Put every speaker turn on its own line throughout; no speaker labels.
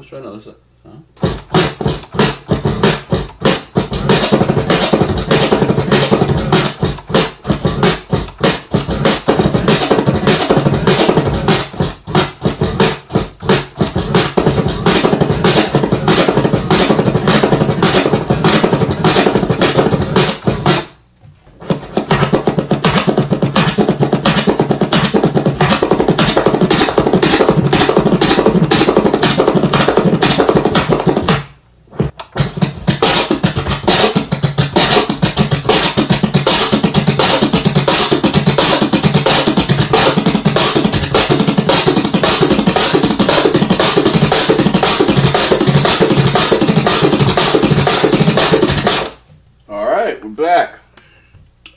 let's try another sound. Back.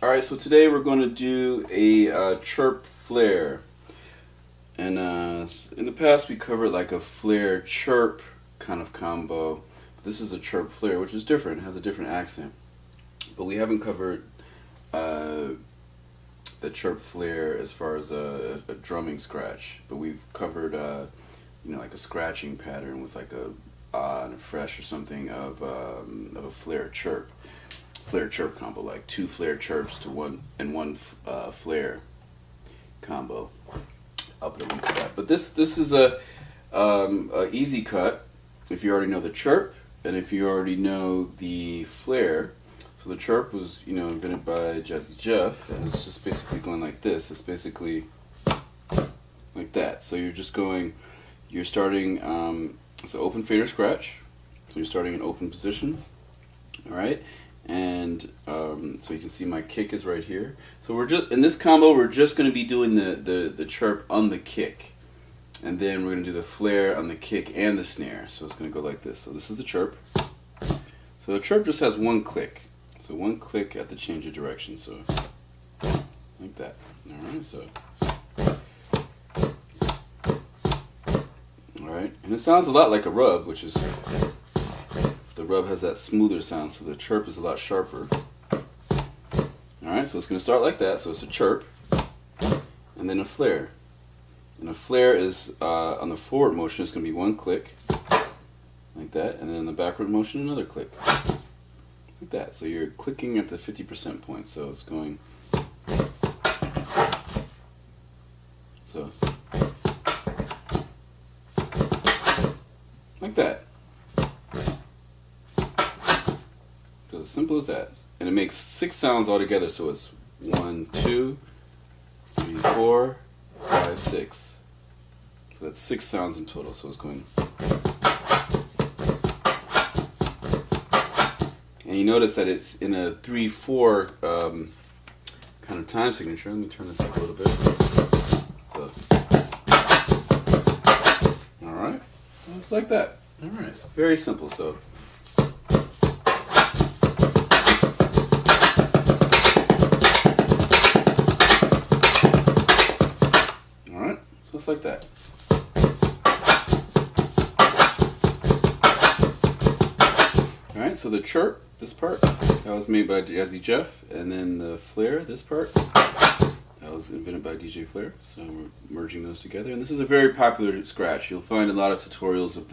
Alright, so today we're going to do a chirp flare. And in the past we covered like a flare chirp kind of combo. This is a chirp flare, which is different, it has a different accent. But we haven't covered the chirp flare as far as a drumming scratch. But we've covered you know, like a scratching pattern with like a and a fresh or something of a flare chirp. Flare chirp combo, like 2 flare chirps to one flare combo. I'll put a link to that. But this is a easy cut if you already know the chirp and if you already know the flare. So the chirp was, you know, invented by Jazzy Jeff, and it's just basically going like this. It's basically like that. So you're just going, you're starting. It's an open fader scratch. So you're starting in open position. All right. And so you can see my kick is right here. So we're just in this combo. We're just going to be doing the chirp on the kick, and then we're going to do the flare on the kick and the snare. So it's going to go like this. So this is the chirp. So the chirp just has one click. So one click at the change of direction. So like that. All right. So all right, and it sounds a lot like a rub, which is. The rub has that smoother sound, so the chirp is a lot sharper. Alright, so it's going to start like that. So it's a chirp, and then a flare. And a flare is, on the forward motion, it's going to be one click, like that, and then in the backward motion, another click, like that. So you're clicking at the 50% point, so it's going, so, like that. So as simple as that. And it makes 6 sounds altogether, so it's 1, 2, 3, 4, 5, 6. So that's 6 sounds in total, so it's going. And you notice that it's in a 3/4 kind of time signature. Let me turn this up a little bit. So, alright. So it's like that. Alright, it's very simple. So just like that. Alright, so the chirp, this part, that was made by Jazzy Jeff, and then the flare, this part, that was invented by DJ Flare. So we're merging those together, and this is a very popular scratch. You'll find a lot of tutorials of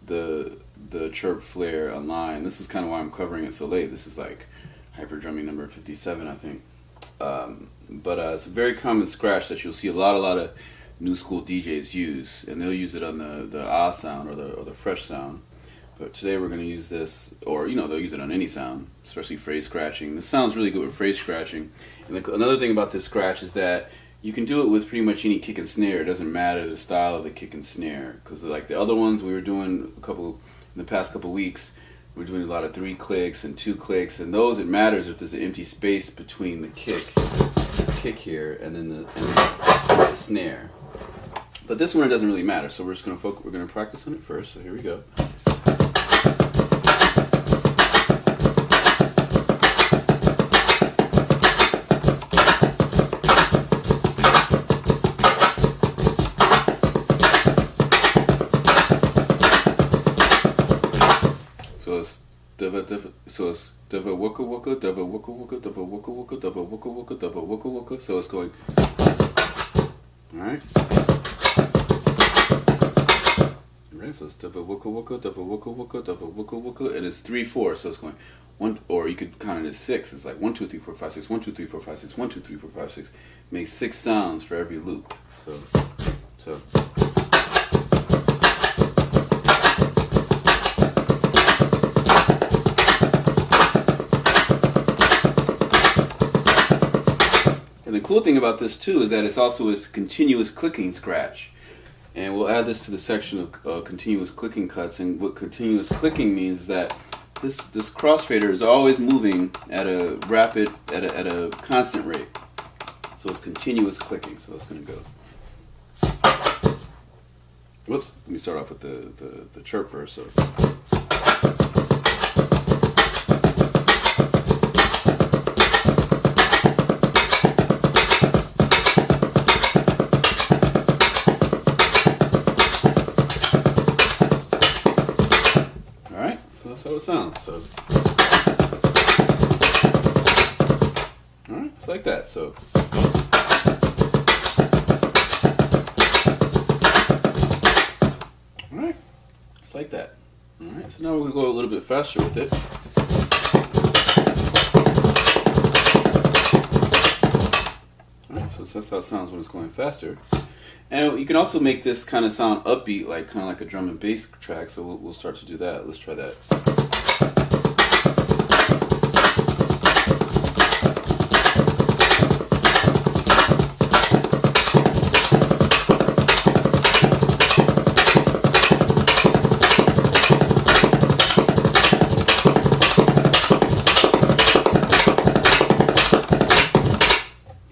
the chirp flare online. This is kind of why I'm covering it so late. This is like hyper drumming number 57, I think. But it's a very common scratch that you'll see a lot of new school DJs use, and they'll use it on the ah sound or the fresh sound. But today we're going to use this, or you know, they'll use it on any sound, especially phrase scratching. This sounds really good with phrase scratching. And another thing about this scratch is that you can do it with pretty much any kick and snare. It doesn't matter the style of the kick and snare, because like the other ones we were doing in the past couple weeks, we're doing a lot of 3 clicks and 2 clicks, and those it matters if there's an empty space between the kick, this kick here, and then the snare. But this one, it doesn't really matter, so we're just going to focus. We're going to practice on it first. So here we go. So it's dava wooka wooka, dava wooka wooka, dava wooka wooka, dava wooka wooka, dava wooka wooka. So it's going. All right. So it's double wooka wooka, double wooka wooka, double wooka wooka, and it's 3/4. So it's going one, or you could count it as 6. It's like 1 2 3 4 5 6, 1 2 3 4 5 6, 1 2 3 4 5 6. Makes 6 sounds for every loop. So. And the cool thing about this too is that it's also a continuous clicking scratch. And we'll add this to the section of continuous clicking cuts. And what continuous clicking means is that this crossfader is always moving at a rapid, at a constant rate. So it's continuous clicking. So it's going to go. Whoops. Let me start off with the chirp first. So. That's how it sounds. So, all right, it's like that. So, all right, it's like that. All right. So now we're gonna go a little bit faster with it. All right. So that's how it sounds when it's going faster. And you can also make this kind of sound upbeat, kind of like a drum and bass track. So we'll start to do that. Let's try that.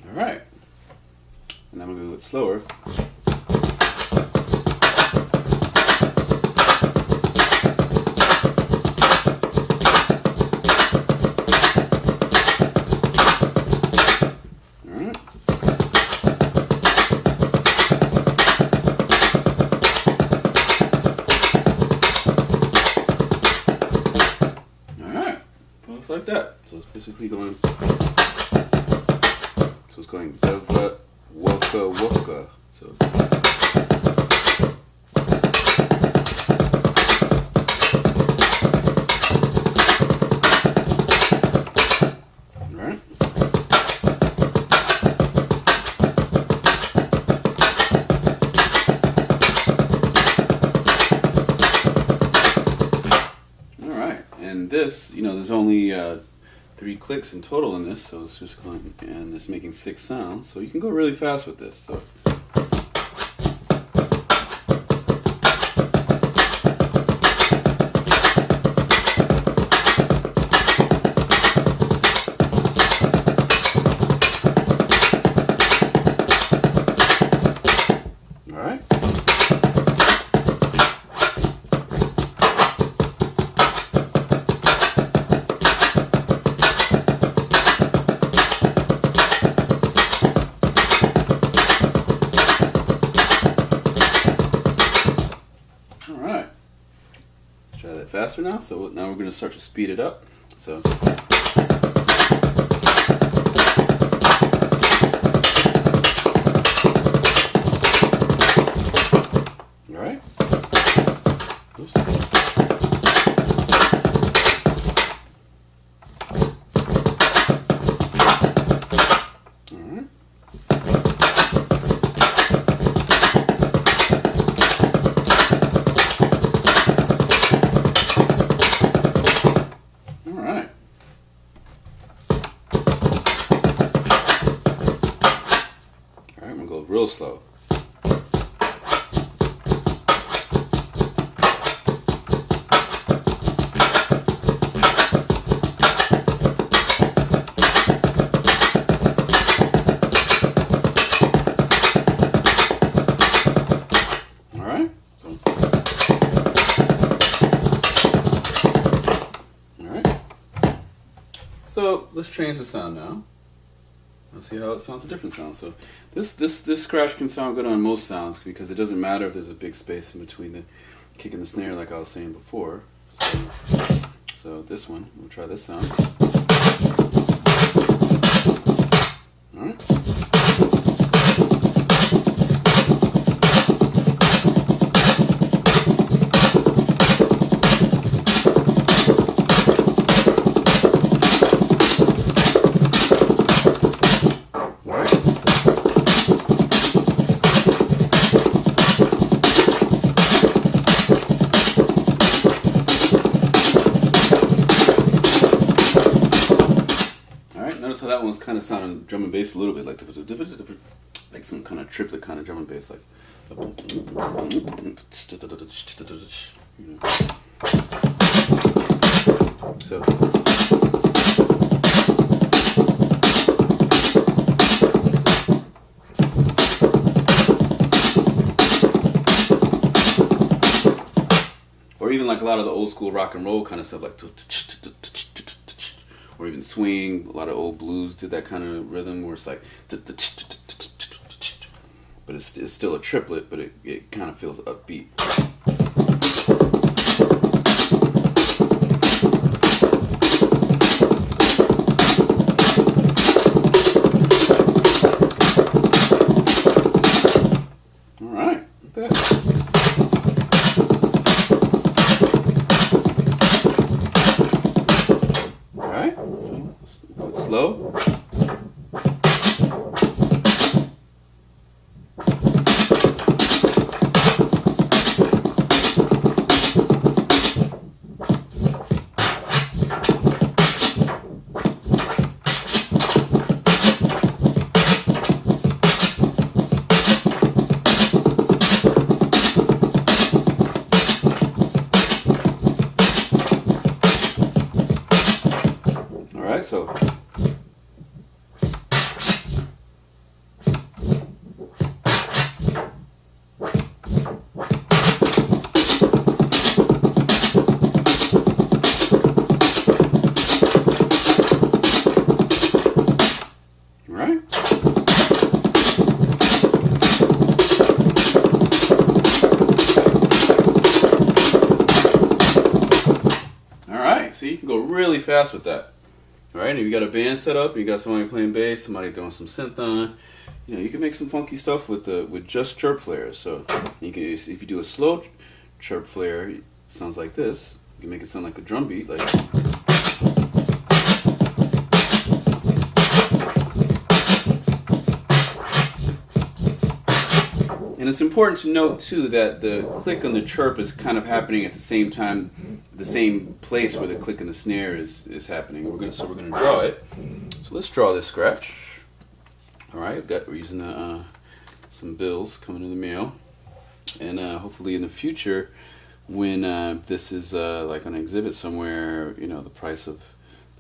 All right. And I'm going to do it slower. Like that. So it's basically going. So it's going deva woka woka. So. All right. And this, there's only 3 clicks in total in this, so it's just going, and it's making 6 sounds. So you can go really fast with this. So. All right. Try that faster now. So now we're going to start to speed it up. So. All right. Oops. All right. Real slow. All right. All right. So let's change the sound now. Let's see how it sounds a different sound. So this scratch can sound good on most sounds because it doesn't matter if there's a big space in between the kick and the snare, like I was saying before. So this one, we'll try this sound. All right. that one's kind of sounding drum and bass a little bit like some kind of triplet kind of drum and bass, like. So. Or even like a lot of the old school rock and roll kind of stuff, like, or even swing. A lot of old blues did that kind of rhythm where it's like, but it's still a triplet, but it kind of feels upbeat. All right, like that. Slow. All right, so. So you can go really fast with that. All right, if you got a band set up, you got somebody playing bass, somebody throwing some synth on, you know, you can make some funky stuff with just chirp flares. So you can, if you do a slow chirp flare, it sounds like this. You can make it sound like a drum beat, like. And it's important to note too that the click on the chirp is kind of happening at the same time, the same place where the click on the snare is happening. So we're gonna draw it. So let's draw this scratch. All right, we're using some bills coming in the mail, and hopefully in the future, when this is like on an exhibit somewhere, you know, the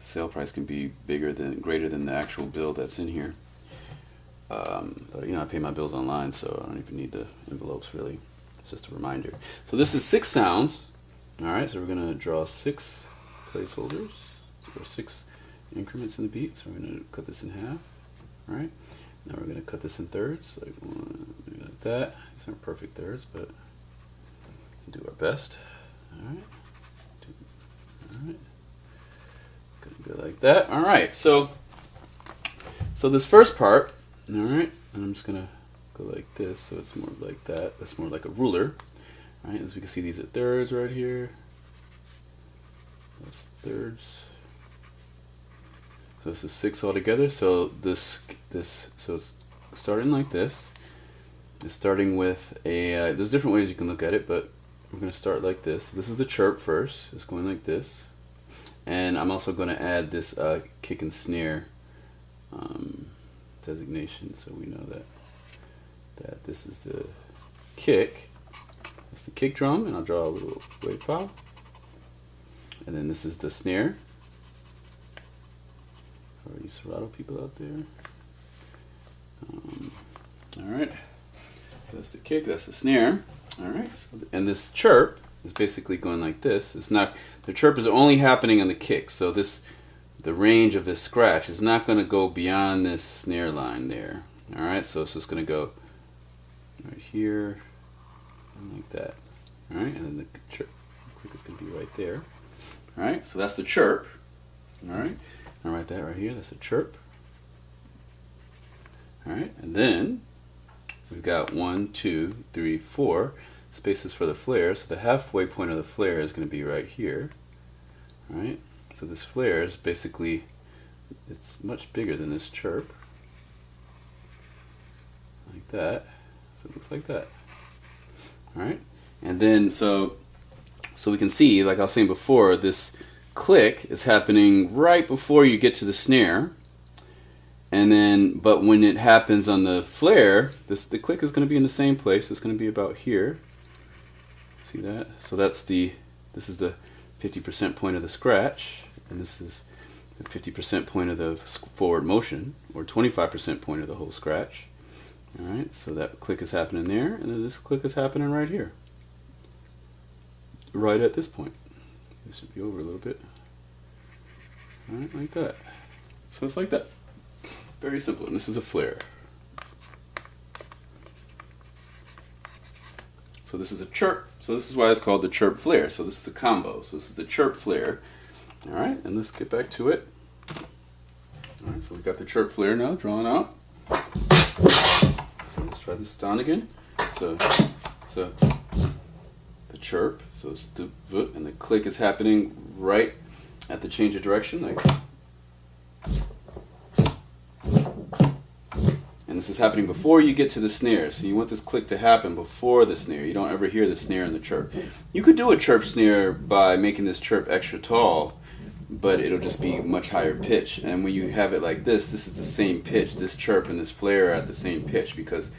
sale price can be greater than the actual bill that's in here. But you know, I pay my bills online, so I don't even need the envelopes really. It's just a reminder. So this is 6 sounds. All right, so we're gonna draw 6 placeholders or 6 increments in the beat. So we're gonna cut this in half. All right. Now we're gonna cut this in thirds, like that. These aren't perfect thirds, but we'll do our best. All right. All right. Gonna go like that. All right. So this first part. All right, and I'm just gonna go like this, so it's more like that. That's more like a ruler. All right, as we can see, these are thirds right here. That's thirds. So this is 6 altogether. So so it's starting like this. It's starting with a. There's different ways you can look at it, but we're gonna start like this. This is the chirp first. It's going like this, and I'm also gonna add this kick and snare. Designation, so we know that this is the kick. That's the kick drum, and I'll draw a little wave file. And then this is the snare. For you Serato people out there. All right. So that's the kick. That's the snare. All right. So, and this chirp is basically going like this. It's not. The chirp is only happening on the kick. So the range of this scratch is not going to go beyond this snare line there. All right, so it's just going to go right here and like that. All right, and then the chirp click is going to be right there. All right, so that's the chirp. All right, I'll write that right here. That's a chirp. All right, and then we've got 1, 2, 3, 4 spaces for the flare. So the halfway point of the flare is going to be right here. All right. So this flare is basically, it's much bigger than this chirp, like that. So it looks like that. All right, and then so we can see, like I was saying before, this click is happening right before you get to the snare, And then, but when it happens on the flare, the click is going to be in the same place. It's going to be about here. See that? So this is the 50% point of the scratch, and this is the 50% point of the forward motion, or 25% point of the whole scratch. All right, so that click is happening there, and then this click is happening right here, right at this point. This should be over a little bit. All right, like that. So it's like that. Very simple, and this is a flare. So this is a chirp. So this is why it's called the Chirp Flare. So this is a combo. So this is the Chirp Flare. All right, and let's get back to it. All right, so we've got the Chirp Flare now drawn out. So let's try this down again. So the chirp. So it's the and the click is happening right at the change of direction, like. And this is happening before you get to the snare. So you want this click to happen before the snare. You don't ever hear the snare in the chirp. You could do a chirp snare by making this chirp extra tall, but it'll just be much higher pitch. And when you have it like this is the same pitch. This chirp and this flare are at the same pitch because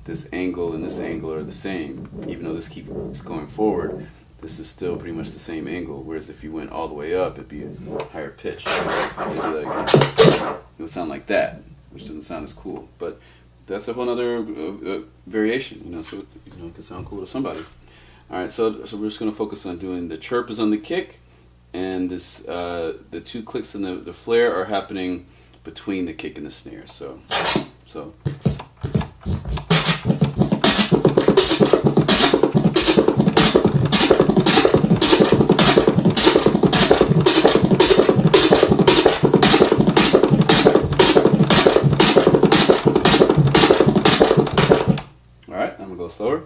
this angle and this angle are the same. Even though this keeps going forward, this is still pretty much the same angle. Whereas if you went all the way up, it'd be a higher pitch. It would sound like that, which doesn't sound as cool, but that's a whole other variation, so it can sound cool to somebody. All right, so we're just going to focus on doing the chirp is on the kick, and this the two clicks in the flare are happening between the kick and the snare. So. Slower.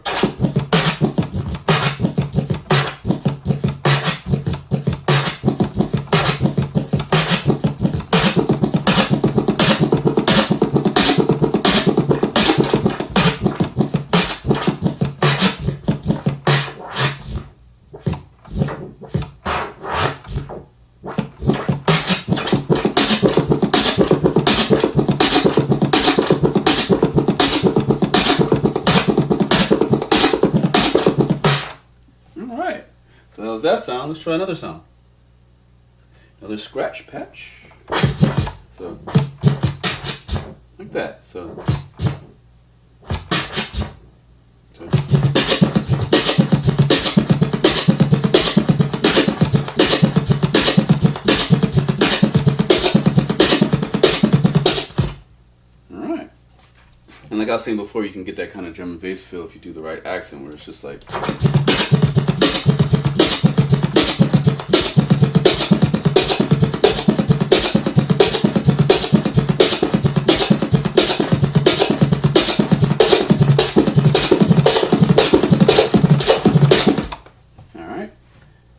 So that was that sound. Let's try another sound. Another scratch patch. So, like that. So. Alright. And like I was saying before, you can get that kind of drum and bass feel if you do the right accent, where it's just like.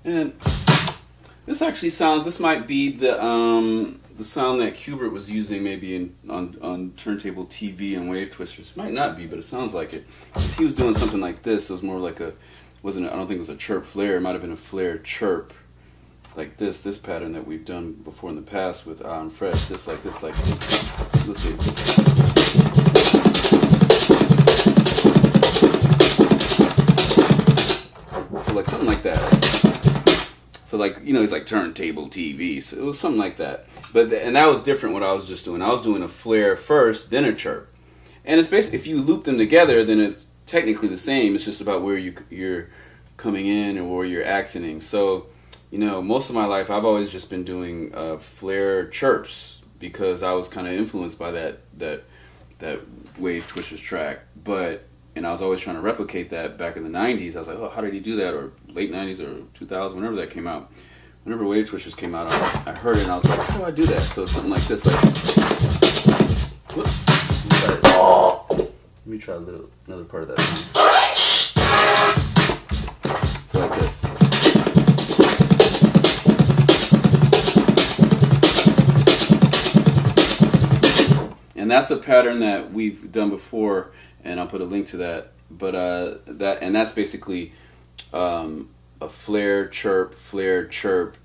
And this actually sounds. This might be the sound that Hubert was using maybe on turntable TV and wave twisters. Might not be, but it sounds like it. He was doing something like this. It was more like I don't think it was a chirp flare. It might have been a flare chirp, like this pattern that we've done before in the past with Fresh. This like this. Let's see. So like something like that. So like, he's like turntable TV. So it was something like that. And that was different what I was just doing. I was doing a flare first, then a chirp. And it's basically, if you loop them together, then it's technically the same. It's just about where you're coming in and where you're accenting. So, most of my life I've always just been doing flare chirps because I was kind of influenced by that Wave Twisters track. And I was always trying to replicate that back in the 90s. I was like, oh, how did he do that? Or late 90s or 2000, whenever that came out. Whenever Wave Twisters came out, I heard it and I was like, how do I do that? So something like this. Whoops. Let me try another part of that. So like this. And that's a pattern that we've done before, and I'll put a link to that. But that's basically a flare, chirp,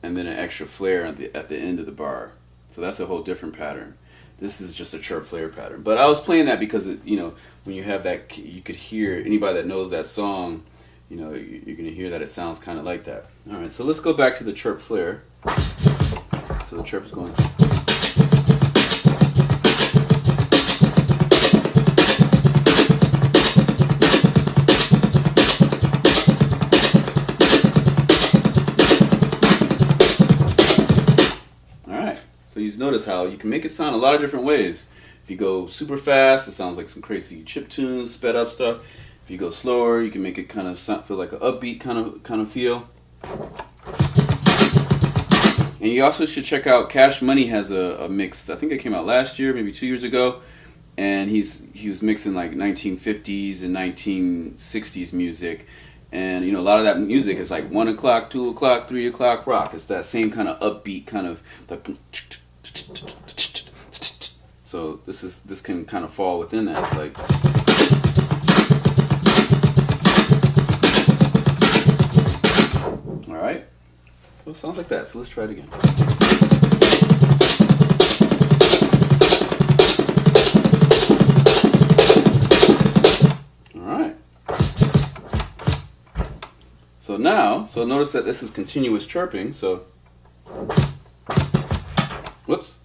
and then an extra flare at the end of the bar. So that's a whole different pattern. This is just a chirp flare pattern. But I was playing that because when you have that, you could hear, anybody that knows that song, you're going to hear that it sounds kind of like that. All right, so let's go back to the chirp flare. So the chirp is going. So you notice how you can make it sound a lot of different ways. If you go super fast, it sounds like some crazy chip tunes, sped up stuff. If you go slower, you can make it kind of feel like an upbeat kind of feel. And you also should check out Cash Money has a mix. I think it came out last year, maybe 2 years ago, and he was mixing like 1950s and 1960s music. And a lot of that music is like 1 o'clock, 2 o'clock, 3 o'clock rock. It's that same kind of upbeat kind of like. So this can kind of fall within that. It's like. All right. So it sounds like that. So let's try it again. So notice that this is continuous chirping, so whoops.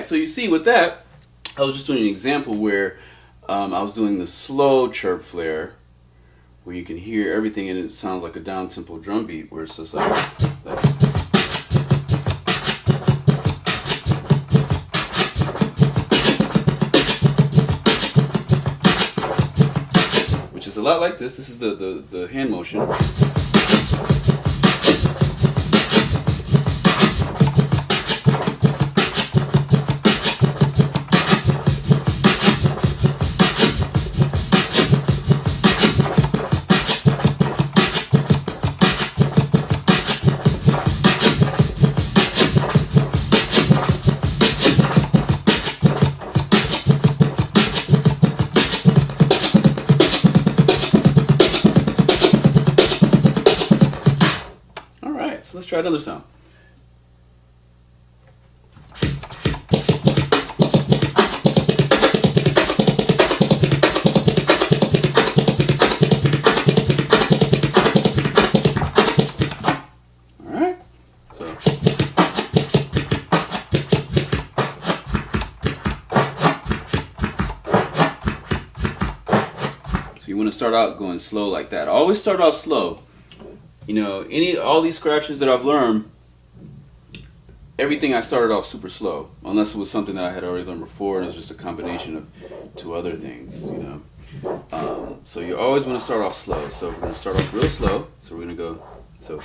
So you see with that, I was just doing an example where I was doing the slow chirp flare, where you can hear everything and it sounds like a down tempo drum beat, where it's just like that. Which is a lot like this. This is the hand motion. Let's try another sound. All right. So you want to start out going slow like that. Always start off slow. All these scratches that I've learned, everything I started off super slow, unless it was something that I had already learned before and it was just a combination of two other things, So you always want to start off slow. So we're going to start off real slow. So we're going to go, so.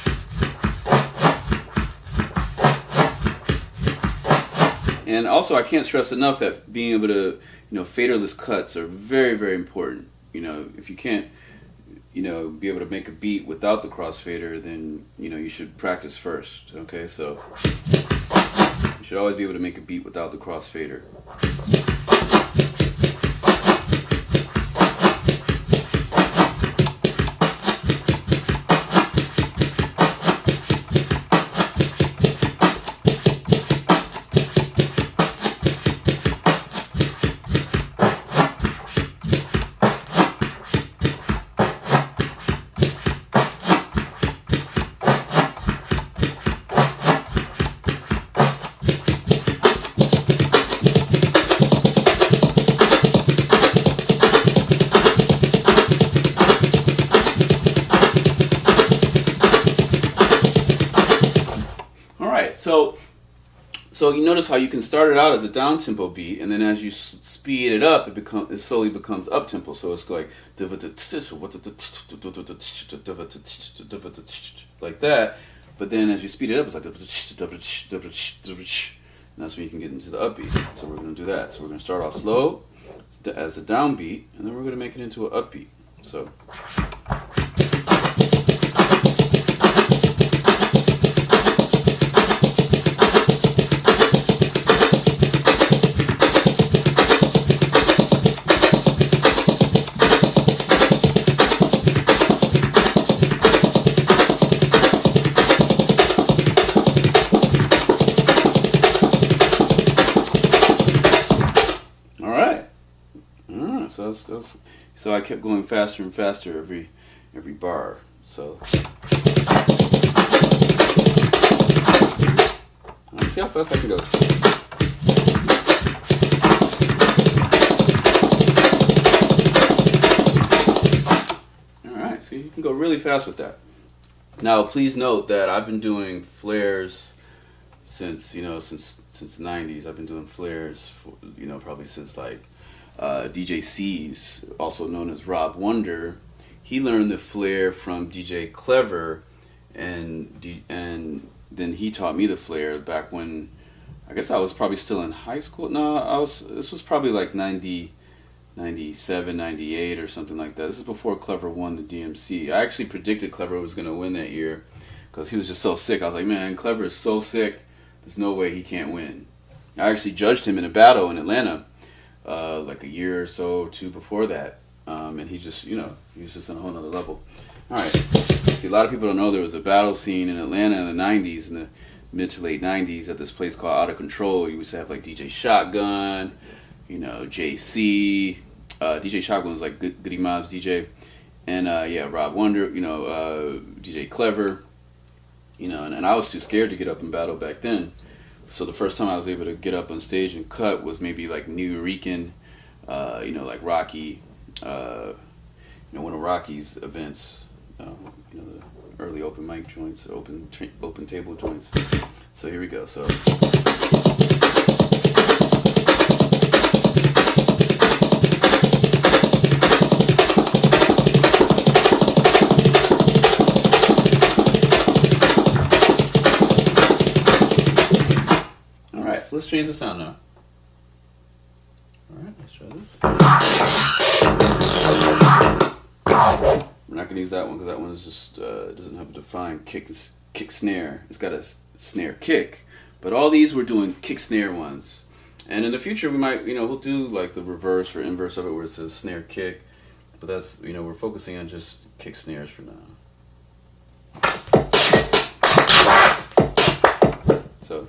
And also I can't stress enough that being able to, faderless cuts are very, very important. If you can't, be able to make a beat without the crossfader, then you should practice first. Okay, so you should always be able to make a beat without the crossfader. So you notice how you can start it out as a down tempo beat, and then as you speed it up, it slowly becomes up tempo. So it's like like that. But then as you speed it up, it's like, and that's when you can get into the upbeat. So we're going to do that. So we're going to start off slow as a downbeat, and then we're going to make it into an upbeat. So. So I kept going faster and faster every bar. So let's see how fast I can go. All right, so you can go really fast with that. Now, please note that I've been doing flares since the 90s. I've been doing flares for, probably since like DJ C's, also known as Rob Wonder. He learned the flare from DJ Clever, and then he taught me the flare back when I guess I was probably still in high school. No, this was probably like 97, 98 or something like that. This is before Clever won the DMC. I actually predicted Clever was going to win that year because he was just so sick. I was like, man, Clever is so sick, there's no way he can't win. I actually judged him in a battle in Atlanta like a year or so, two before that, and he was just on a whole nother level. All right, see, a lot of people don't know there was a battle scene in Atlanta in the 90s, in the mid to late 90s, at this place called Out of Control. You used to have like DJ Shotgun, JC, DJ Shotgun was like Goody Mob's DJ, and Rob Wonder, DJ Clever, and I was too scared to get up and battle back then. So the first time I was able to get up on stage and cut was maybe like New Rican, like Rocky, one of Rocky's events, the early open mic joints, open table joints. So here we go. So. So let's change the sound now. Alright, let's try this. We're not going to use that one because that one is just doesn't have a defined kick snare. It's got a snare kick. But all these we're doing kick snare ones. And in the future we might, we'll do like the reverse or inverse of it where it says snare kick. But that's, we're focusing on just kick snares for now. So.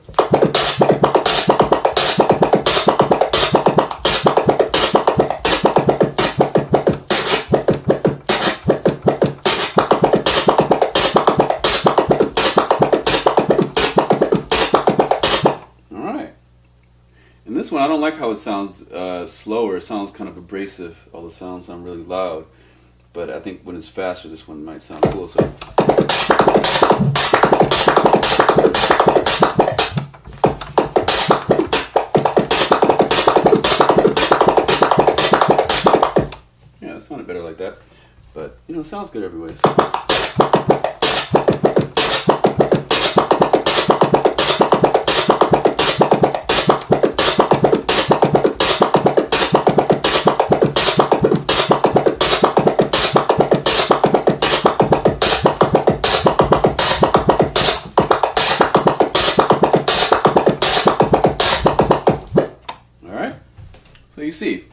This one, I don't like how it sounds slower. It sounds kind of abrasive. All the sounds sound really loud. But I think when it's faster, this one might sound cool. So. Yeah, it sounded better like that. But, it sounds good every way. So.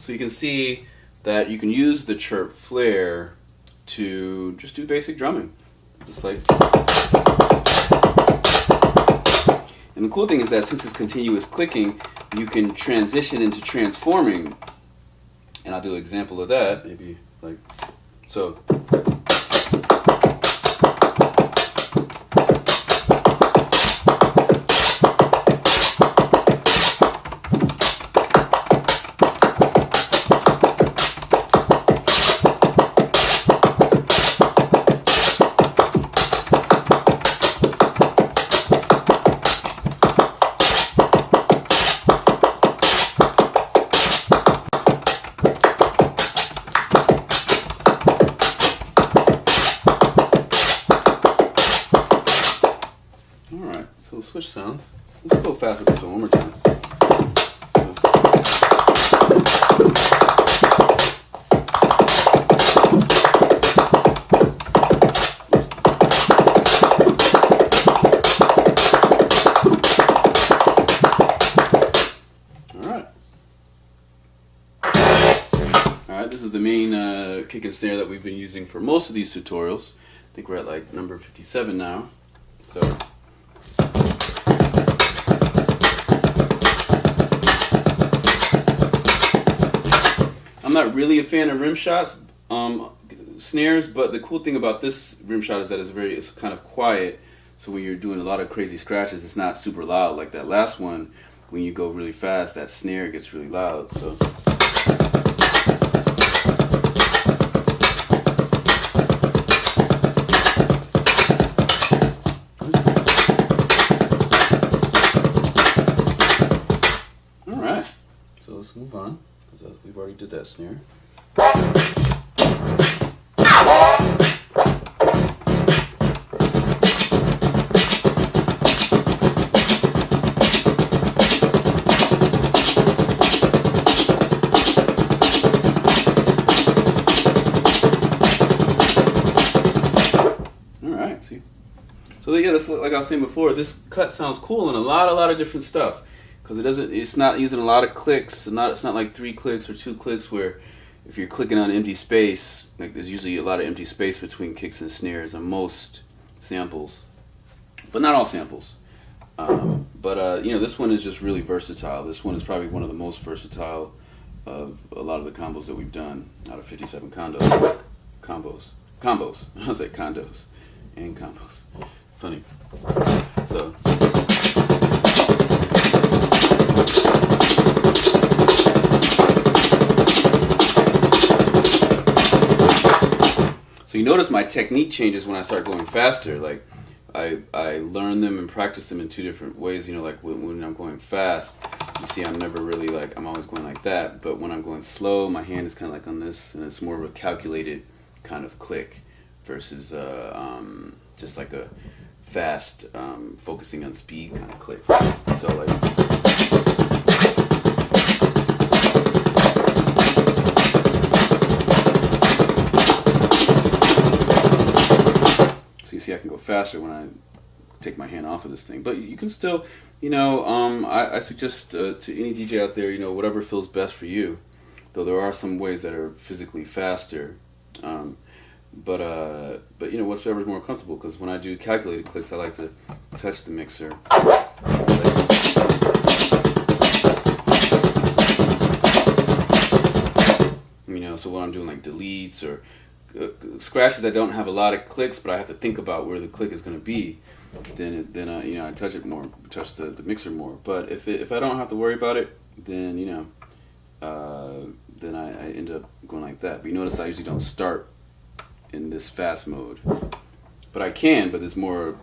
So you can see that you can use the Chirp Flare to just do basic drumming, just like. And the cool thing is that since it's continuous clicking, you can transition into transforming. And I'll do an example of that, maybe like so. switch sounds. Let's go fast with this one more time. Alright, this is the main kick and snare that we've been using for most of these tutorials. I think we're at like number 57 now. So I'm not really a fan of rim shots, snares, but the cool thing about this rim shot is that it's kind of quiet. So when you're doing a lot of crazy scratches, it's not super loud like that last one. When you go really fast, that snare gets really loud. So. Alright, so let's move on, because we've already did that snare. So yeah, this, like I was saying before, this cut sounds cool in a lot of different stuff, because it's not using a lot of clicks. It's not like 3 clicks or 2 clicks where if you're clicking on empty space, like there's usually a lot of empty space between kicks and snares on most samples, but not all samples. You know, this one is just really versatile. This one is probably one of the most versatile of a lot of the combos that we've done out of 57 combos. I was like condos and combos. Funny. So you notice my technique changes when I start going faster. Like I learn them and practice them in 2 different ways. You know, like when I'm going fast, you see I'm never really like, I'm always going like that. But when I'm going slow, my hand is kind of like on this, and it's more of a calculated kind of click versus just like a fast, focusing on speed kind of click. So like, so you see I can go faster when I take my hand off of this thing. But you can still, you know, I suggest to any DJ out there, you know, whatever feels best for you. Though there are some ways that are physically faster. But you know, whatsoever is more comfortable, because when I do calculated clicks, I like to touch the mixer. You know, so when I'm doing like deletes or scratches that don't have a lot of clicks, but I have to think about where the click is going to be, then you know, I touch it more, touch the mixer more. But if I don't have to worry about it, then you know, then I end up going like that. But you notice I usually don't start in this fast mode, but I can, but it's more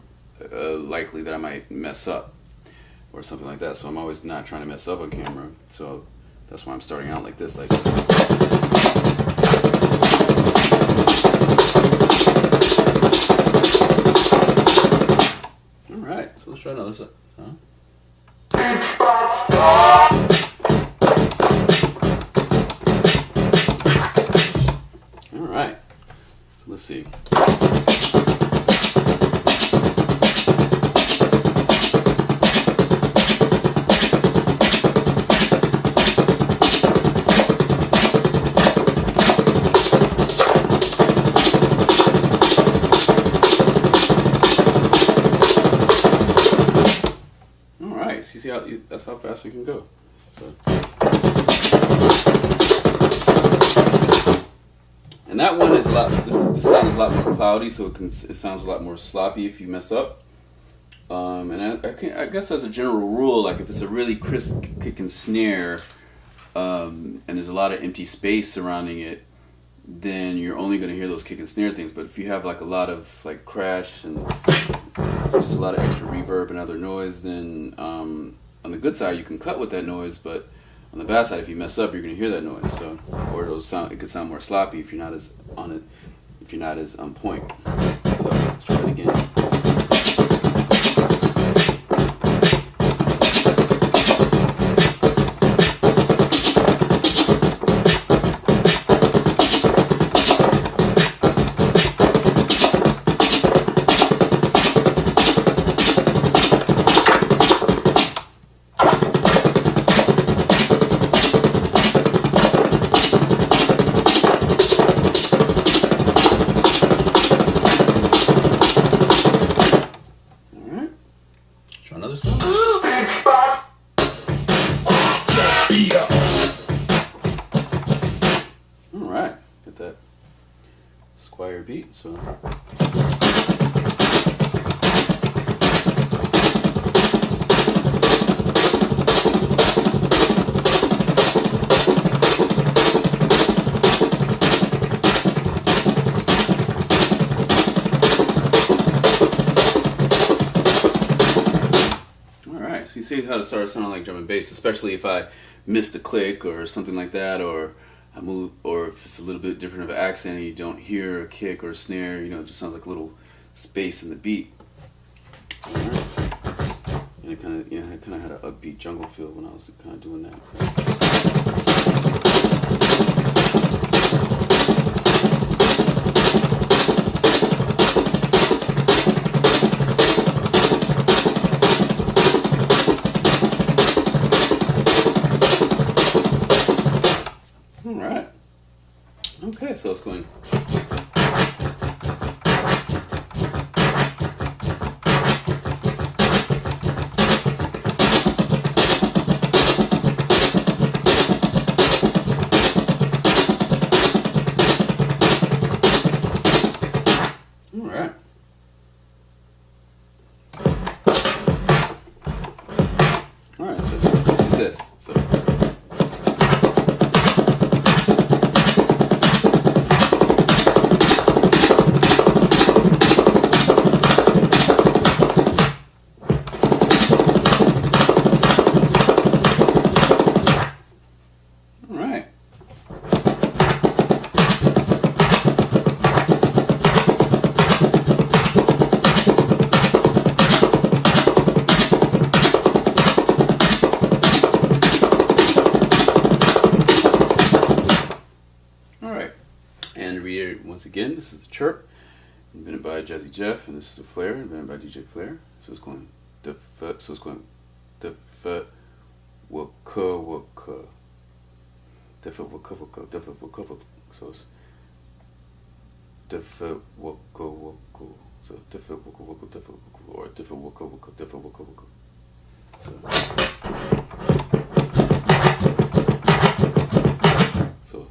likely that I might mess up or something like that, so I'm always not trying to mess up on camera, so that's why I'm starting out like this, like alright, so let's try another side. Alright. Let's see. Alright, so you see how that's how fast we can go. So. And that one is a lot. This sound is a lot more cloudy, so it sounds a lot more sloppy if you mess up. And I guess as a general rule, like if it's a really crisp kick and snare, and there's a lot of empty space surrounding it, then you're only going to hear those kick and snare things. But if you have like a lot of like crash and just a lot of extra reverb and other noise, then on the good side you can cut with that noise, but on the bad side, if you mess up, you're going to hear that noise. So, or it could sound more sloppy if you're not as on it, if you're not as on point. So let's try it again. beat. So. You see how it starts sounding like drum and bass, especially if I missed a click or something like that, or I move, or if it's a little bit different of an accent and you don't hear a kick or a snare, you know, it just sounds like a little space in the beat. Right. And it kind of, you know, I kind of had an upbeat jungle feel when I was kind of doing that. Okay, so it's going. All right. All right, so this is this. So. Once again, this is the Chirp, invented by Jazzy Jeff, and this is a Flare, invented by DJ Flare. So it's going the foot, so it's going the foot, waka waka, the foot waka waka, the foot waka waka. So it's the foot waka waka. So the foot waka waka, the foot waka, or the foot waka waka, the foot waka waka. So.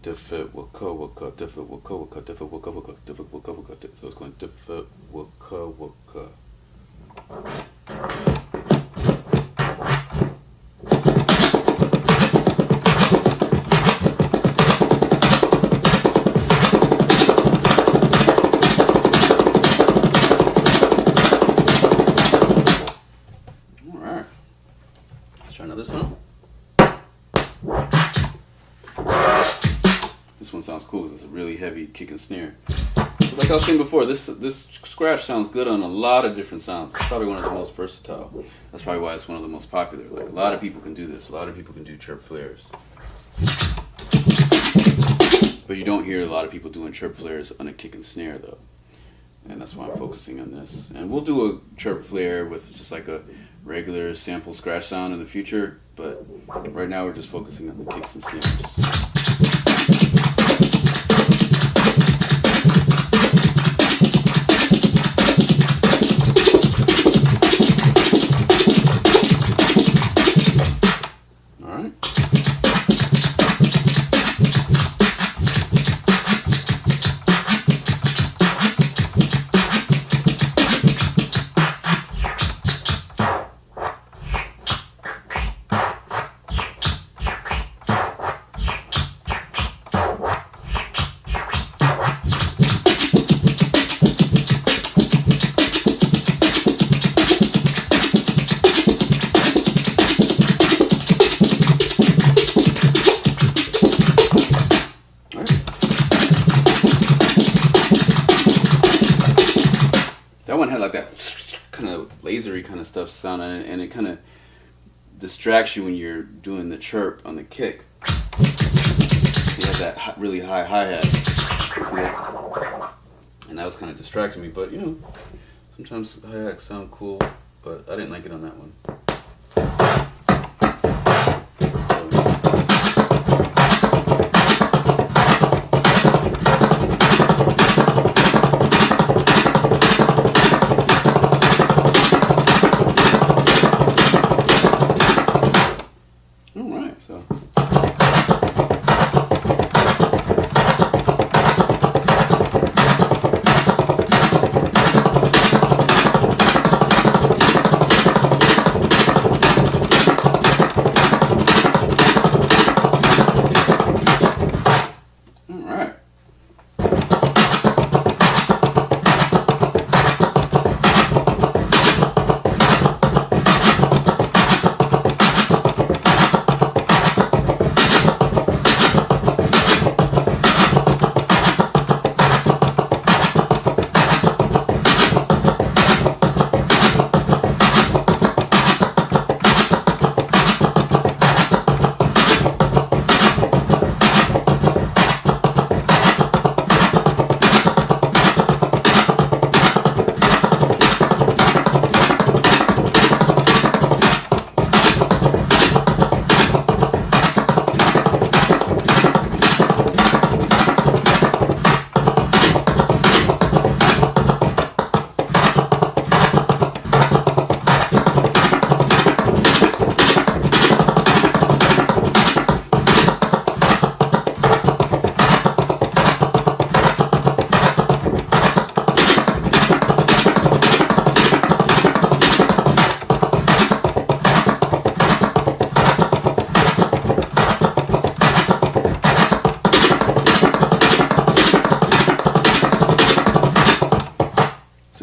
Different waka waka, different waka waka, different waka waka, different waka waka. So it's going different waka waka. All right. Let's try another song. This one sounds cool because it's a really heavy kick and snare. But like I was saying before, this scratch sounds good on a lot of different sounds. It's probably one of the most versatile. That's probably why it's one of the most popular. Like a lot of people can do this. A lot of people can do chirp flares. But you don't hear a lot of people doing chirp flares on a kick and snare though. And that's why I'm focusing on this. And we'll do a chirp flare with just like a regular sample scratch sound in the future. But right now we're just focusing on the kicks and snares. That one had like that kind of lasery kind of stuff sound on it, and it kind of distracts you when you're doing the chirp on the kick. You have that really high hi-hat. And that was kind of distracting me, but you know, sometimes hi-hats sound cool, but I didn't like it on that one.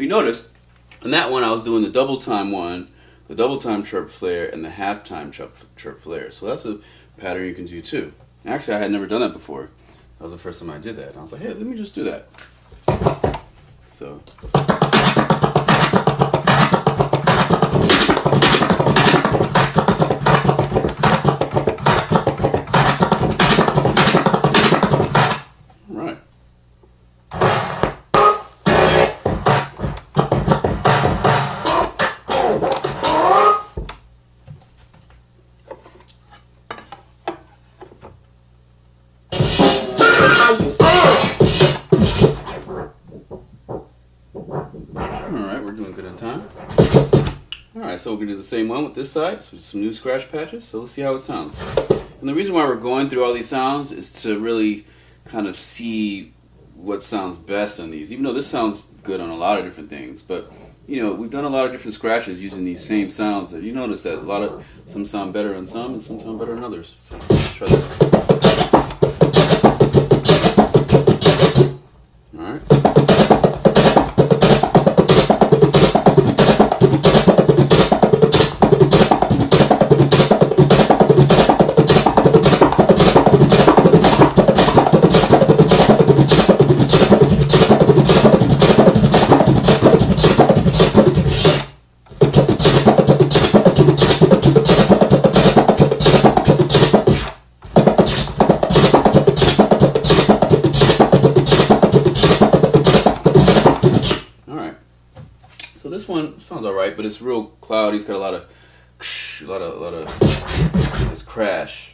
notice, in that one I was doing the double time one, the double time chirp flare, and the half time chirp flare. So that's a pattern you can do too. Actually, I had never done that before. That was the first time I did that. And I was like, hey, let me just do that. So. Alright, we're doing good on time. Alright, so we're going to do the same one with this side, so some new scratch patches, so let's see how it sounds. And the reason why we're going through all these sounds is to really kind of see what sounds best on these, even though this sounds good on a lot of different things, but you know, we've done a lot of different scratches using these same sounds, and you notice that some sound better on some and some sound better on others. So let's try this. Alright. So this one sounds alright, but it's real cloudy. It's got a lot of this crash,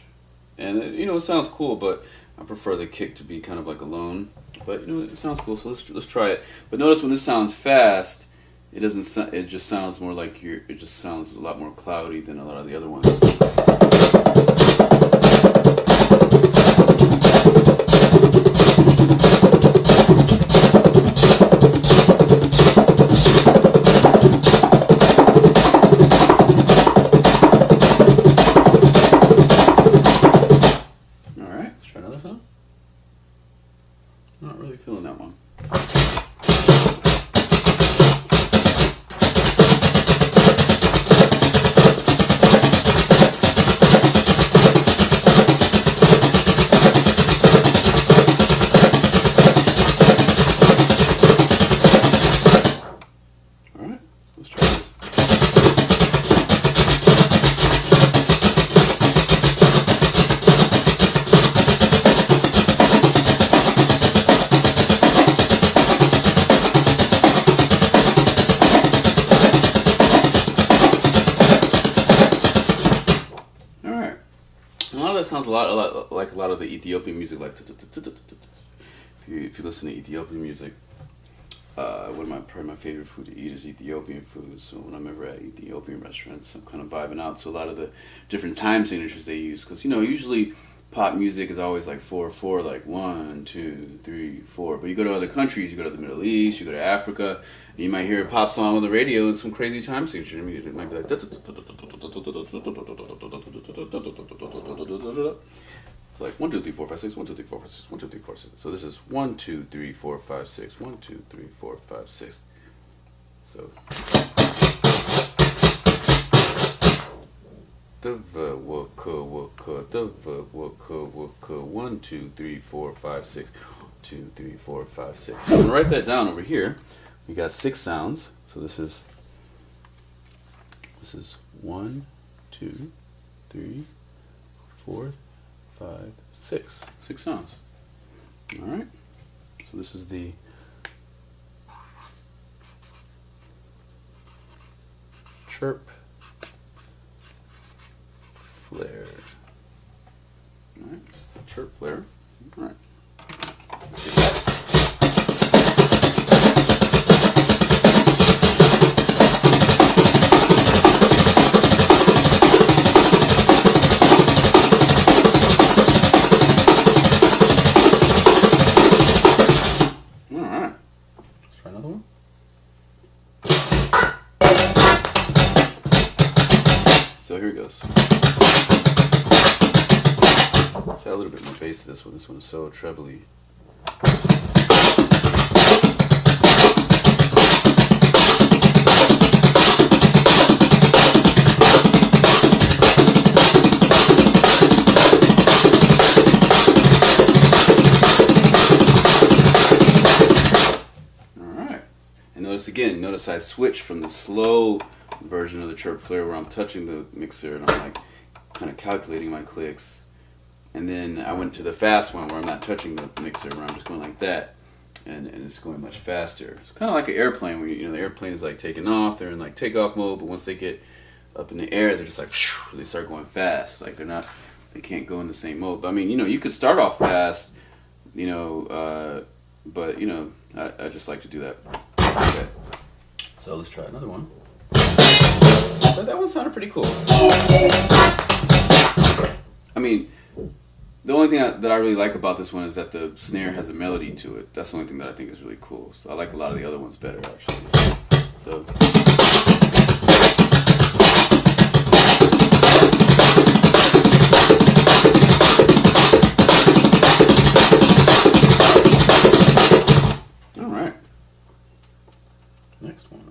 and you know, it sounds cool, but I prefer the kick to be kind of like alone. But you know, it sounds cool, so let's try it. But notice when this sounds fast, it doesn't. It just sounds more like it just sounds a lot more cloudy than a lot of the other ones. Not really feeling that one. Alright, let's try this. A lot of that sounds a lot like a lot of the Ethiopian music, like if you listen to Ethiopian music, probably my favorite food to eat is Ethiopian food. So when I'm ever at Ethiopian restaurants, I'm kind of vibing out to a lot of the different time signatures they use, because you know, usually pop music is always like 4/4, like 1, 2, 3, 4. But you go to other countries, you go to the Middle East, you go to Africa, and you might hear a pop song on the radio and some crazy time signature. I mean, it might be like, it's like 1, 2, 3, 4, 5, 6, 1, 2, 3, 4, 5, 6, 1, 2, 3, 4, 6. So this is 1, 2, 3, 4, 5, 6, 1, 2, 3, 4, 5, 6. So. 1, 2, 3, 4, 5, 6. 2, 3, 4, 5, 6. I'm gonna write that down over here. We got 6 sounds. So this is 1, 2, 3, 4, 5, 6. 6 sounds. All right. So this is the Chirp Flare. All right. Chirp Flare. All right. So here it goes. Let's add a little bit more bass to this one. This one is so trebly. notice again, notice I switched from the slow version of the Chirp Flare where I'm touching the mixer and I'm like kind of calculating my clicks, and then I went to the fast one where I'm not touching the mixer, where I'm just going like that, and it's going much faster. It's kind of like an airplane where you know the airplane is like taking off, they're in like takeoff mode, but once they get up in the air, they're just like they start going fast. Like they can't go in the same mode. But I mean, you know, you could start off fast, you know, but you know, I just like to do that. Okay. So let's try another one. So that one sounded pretty cool. I mean, the only thing that I really like about this one is that the snare has a melody to it. That's the only thing that I think is really cool. So I like a lot of the other ones better, actually. So. All right. Next one.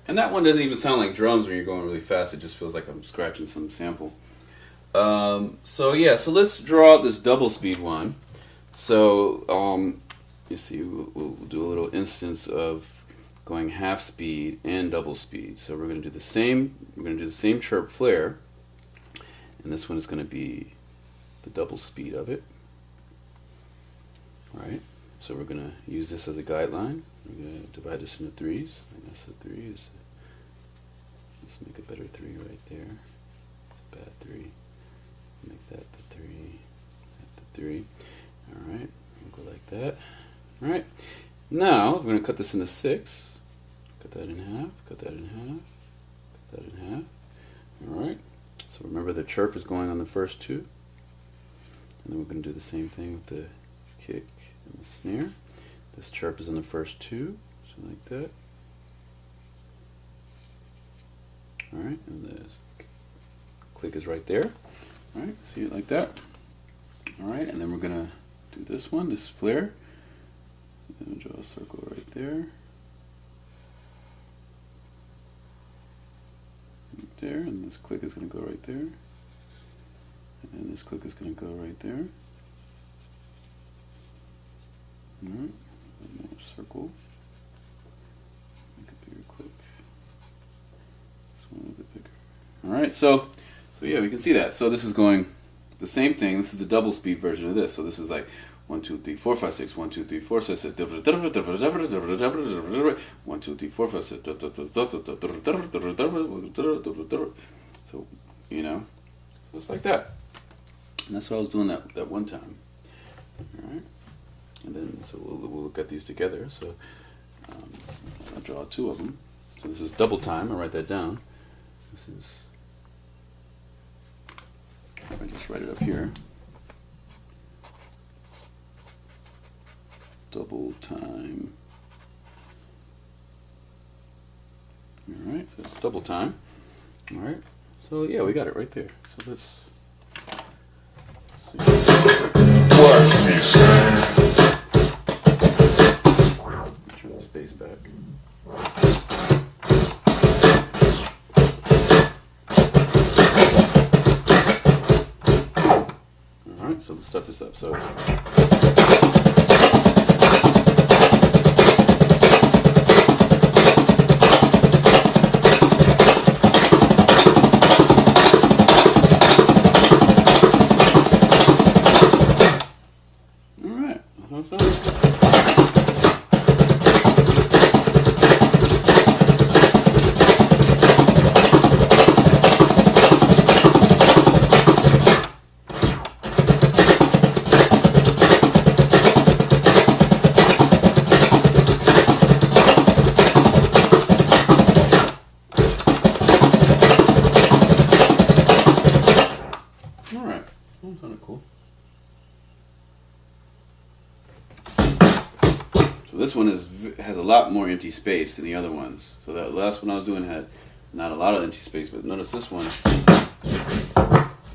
And that one doesn't even sound like drums when you're going really fast. It just feels like I'm scratching some sample. So yeah, so let's draw out this double speed one. So you see, we'll do a little instance of going half speed and double speed. So we're going to do the same. We're going to do the same Chirp Flare, and this one is going to be the double speed of it. All right. So we're going to use this as a guideline. We're going to divide this into threes. I guess the 3 is. Let's make a better 3 right there. It's a bad 3. Make that the 3. That the 3. All right. We'll go like that. All right. Now we're going to cut this into 6. Cut that in half. Cut that in half. Cut that in half. All right. So remember the chirp is going on the first 2, and then we're going to do the same thing with the kick and the snare. This chirp is on the first 2, so like that. Alright, and this click is right there. Alright, see it like that. Alright, and then we're going to do this one, this flare. And draw a circle right there. Right there, and this click is going to go right there. And then this click is going to go right there. Alright. More circle. Make a bigger click. This one a little bit bigger. Alright, so yeah, we can see that. So this is going the same thing. This is the double speed version of this. So this is like 1, 2, 3, 4, 5, 6, 1, 2, 3, 4, 6, 1, 2, 3, 4, 5, 6. So, you know, so it's like that. And that's what I was doing that one time. Alright. And then, so we'll look at these together. So I'll draw 2 of them. So this is double time. I'll write that down. This is, I just write it up here. Double time. All right, so it's double time. All right, so yeah, we got it right there. So let's see. What he said. Turn the space back. All right, so let's start this up. So. So this one has a lot more empty space than the other ones. So that last one I was doing had not a lot of empty space, but notice this one. See,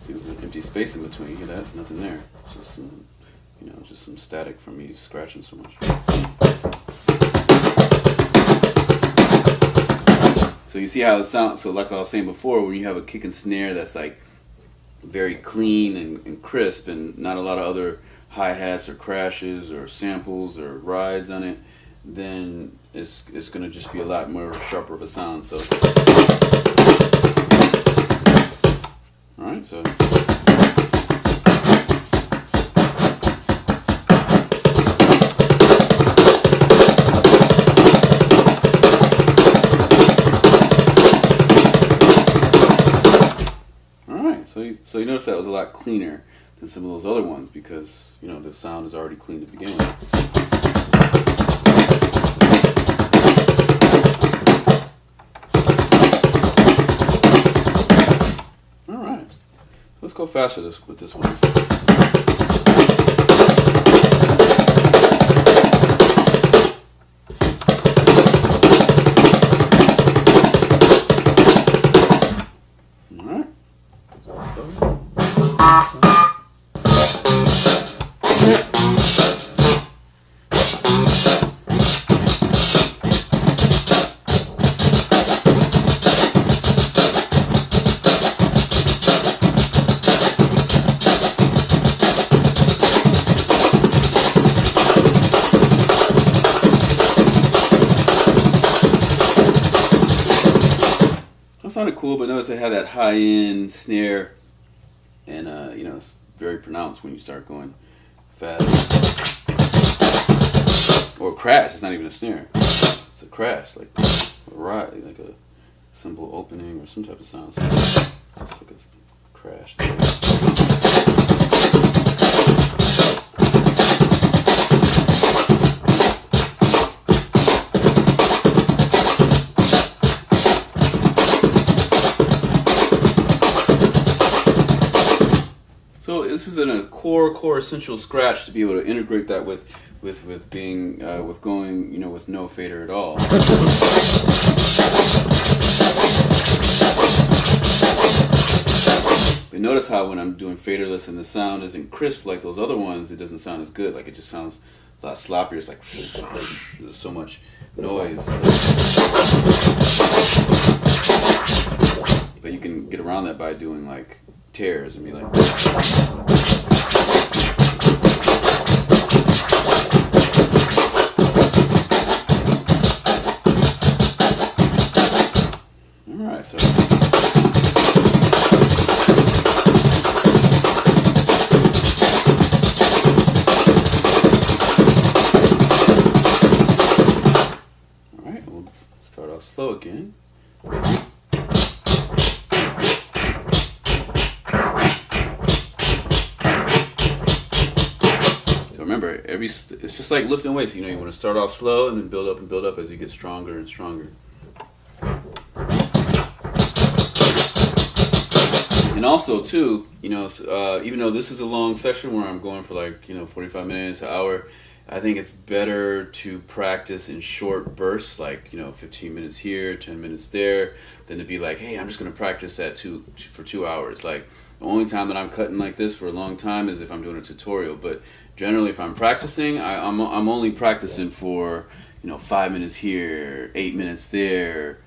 there's an empty space in between. You hear that? There's nothing there. It's just some, just some static from me scratching so much. So you see how it sounds. So like I was saying before, when you have a kick and snare that's like very clean and crisp, and not a lot of other hi-hats or crashes or samples or rides on it, then it's going to just be a lot more sharper of a sound. So alright, so so you notice that was a lot cleaner than some of those other ones, because the sound is already clean to begin with. All right, let's go faster with this one. Sounded cool, but notice they had that high-end snare, and it's very pronounced when you start going fast. Or a crash. It's not even a snare. It's a crash, like a ride, like a simple opening or some type of sound. So it's like a crash. So this is a core essential scratch to be able to integrate that with going with no fader at all. But notice how when I'm doing faderless and the sound isn't crisp like those other ones, it doesn't sound as good. Like it just sounds a lot sloppier. It's like there's so much noise. But you can get around that by doing like tears and be like alright, so alright, we'll start off slow again. Remember, it's just like lifting weights. You want to start off slow and then build up as you get stronger and stronger. And also, too, even though this is a long session where I'm going for like 45 minutes, an hour, I think it's better to practice in short bursts, like 15 minutes here, 10 minutes there, than to be like, hey, I'm just going to practice that for 2 hours. Like the only time that I'm cutting like this for a long time is if I'm doing a tutorial, but generally, if I'm practicing, I'm only practicing for 5 minutes here, 8 minutes there,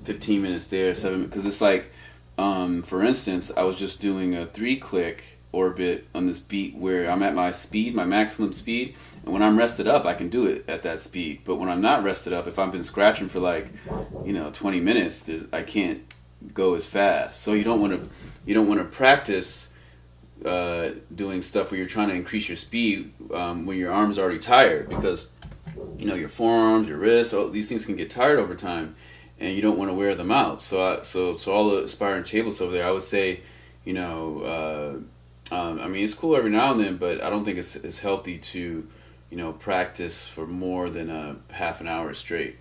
15 minutes there, 7 minutes. Because it's like, for instance, I was just doing a 3-click orbit on this beat where I'm at my speed, my maximum speed, and when I'm rested up, I can do it at that speed. But when I'm not rested up, if I've been scratching for like 20 minutes, I can't go as fast. So you don't want to practice doing stuff where you're trying to increase your speed when your arm's already tired, because your forearms, your wrists, all these things can get tired over time, and you don't want to wear them out. So all the aspiring tablists over there, I would say, I mean, it's cool every now and then, but I don't think it's healthy to practice for more than a half an hour straight.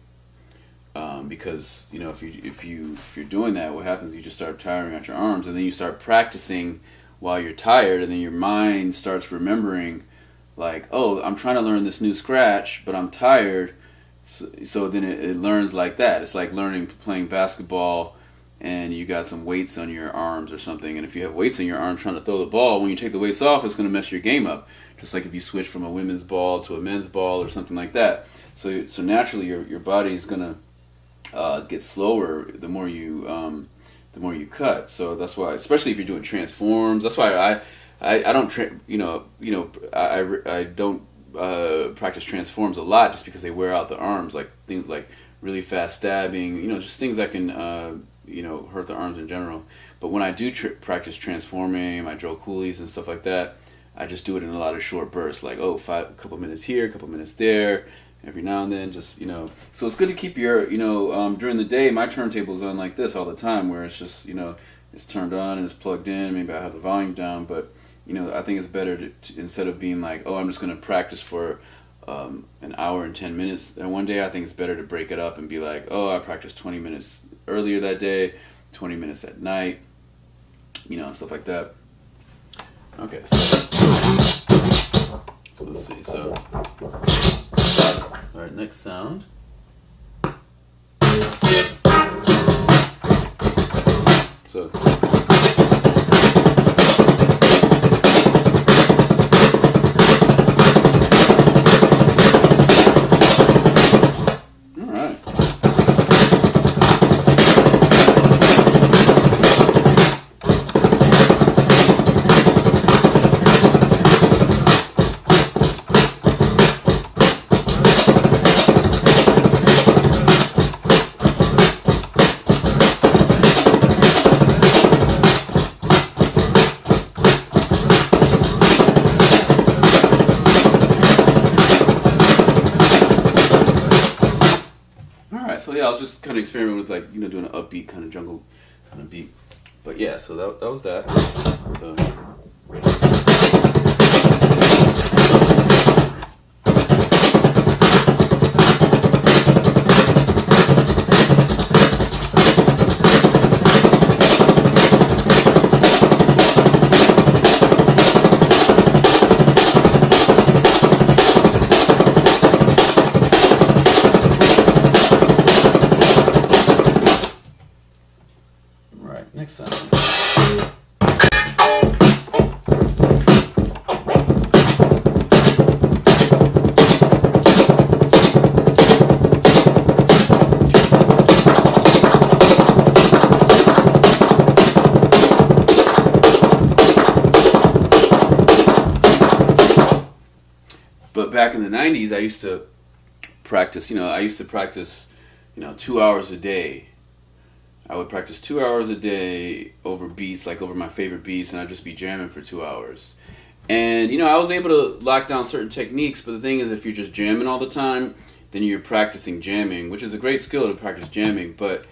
Because if you're doing that, what happens is you just start tiring out your arms, and then you start practicing while you're tired, and then your mind starts remembering like, oh, I'm trying to learn this new scratch, but I'm tired. So then it learns like that. It's like playing basketball, and you got some weights on your arms or something. And if you have weights on your arms trying to throw the ball, when you take the weights off, it's going to mess your game up. Just like if you switch from a women's ball to a men's ball or something like that. So naturally your body is going to get slower the more you cut. So that's why, especially if you're doing transforms, that's why I don't I don't practice transforms a lot, just because they wear out the arms, like things like really fast stabbing, just things that can hurt the arms in general. But when I do practice transforming, my drill coolies and stuff like that, I just do it in a lot of short bursts, like a couple minutes here, a couple minutes there, every now and then, just So it's good to keep your during the day, my turntable's on like this all the time, where it's just it's turned on and it's plugged in. Maybe I have the volume down, but I think it's better to instead of being like, oh, I'm just going to practice for an hour and 10 minutes and one day, I think it's better to break it up and be like, oh, I practiced 20 minutes earlier that day, 20 minutes at night, stuff like that. Okay, so let's see. So, all right, next sound. So. So yeah, I was just kind of experimenting with like doing an upbeat kind of jungle kind of beat, but yeah, so that was that. So. Next sound. But back in the 90s, I used to practice, 2 hours a day. I would practice 2 hours a day over beats, like over my favorite beats, and I'd just be jamming for 2 hours. And, I was able to lock down certain techniques, but the thing is, if you're just jamming all the time, then you're practicing jamming, which is a great skill to practice jamming, but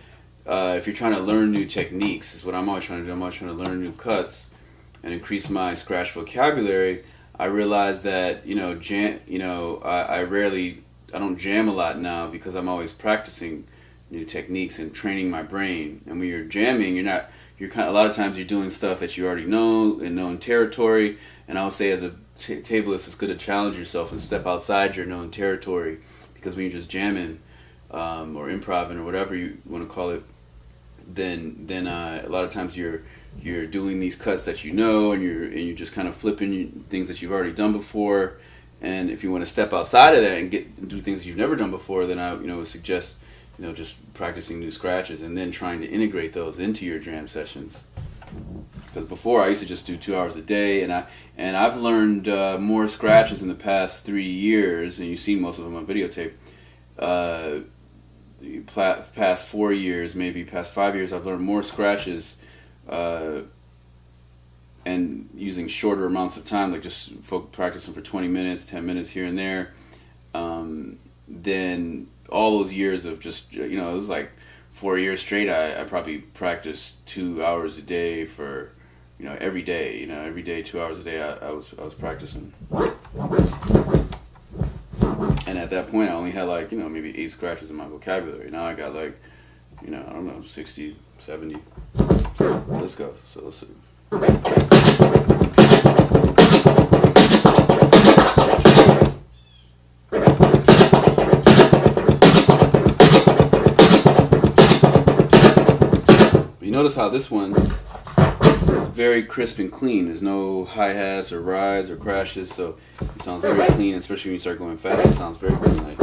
if you're trying to learn new techniques, is what I'm always trying to do. I'm always trying to learn new cuts and increase my scratch vocabulary. I realized that, I don't jam a lot now because I'm always practicing new techniques and training my brain. And when you're jamming, a lot of times you're doing stuff that you already know in known territory. And I would say as a tableist, it's good to challenge yourself and step outside your known territory, because when you're just jamming or improvising or whatever you want to call it, then a lot of times you're doing these cuts that and you're just kind of flipping things that you've already done before. And if you want to step outside of that and do things you've never done before, then I would suggest just practicing new scratches and then trying to integrate those into your jam sessions. Because before, I used to just do 2 hours a day, and I've learned more scratches in the past 3 years, and you've seen most of them on videotape. Past 4 years, maybe past 5 years, I've learned more scratches, and using shorter amounts of time, like just practicing for 20 minutes, 10 minutes here and there, then all those years of just, it was like 4 years straight, I probably practiced 2 hours a day for, every day, every day, 2 hours a day, I was practicing. And at that point, I only had like, maybe 8 scratches in my vocabulary. Now I got like, I don't know, 60, 70. Let's go. So let's see. notice how this one is very crisp and clean. There's no hi-hats or rides or crashes, so it sounds very clean, especially when you start going fast. It sounds very, very nice.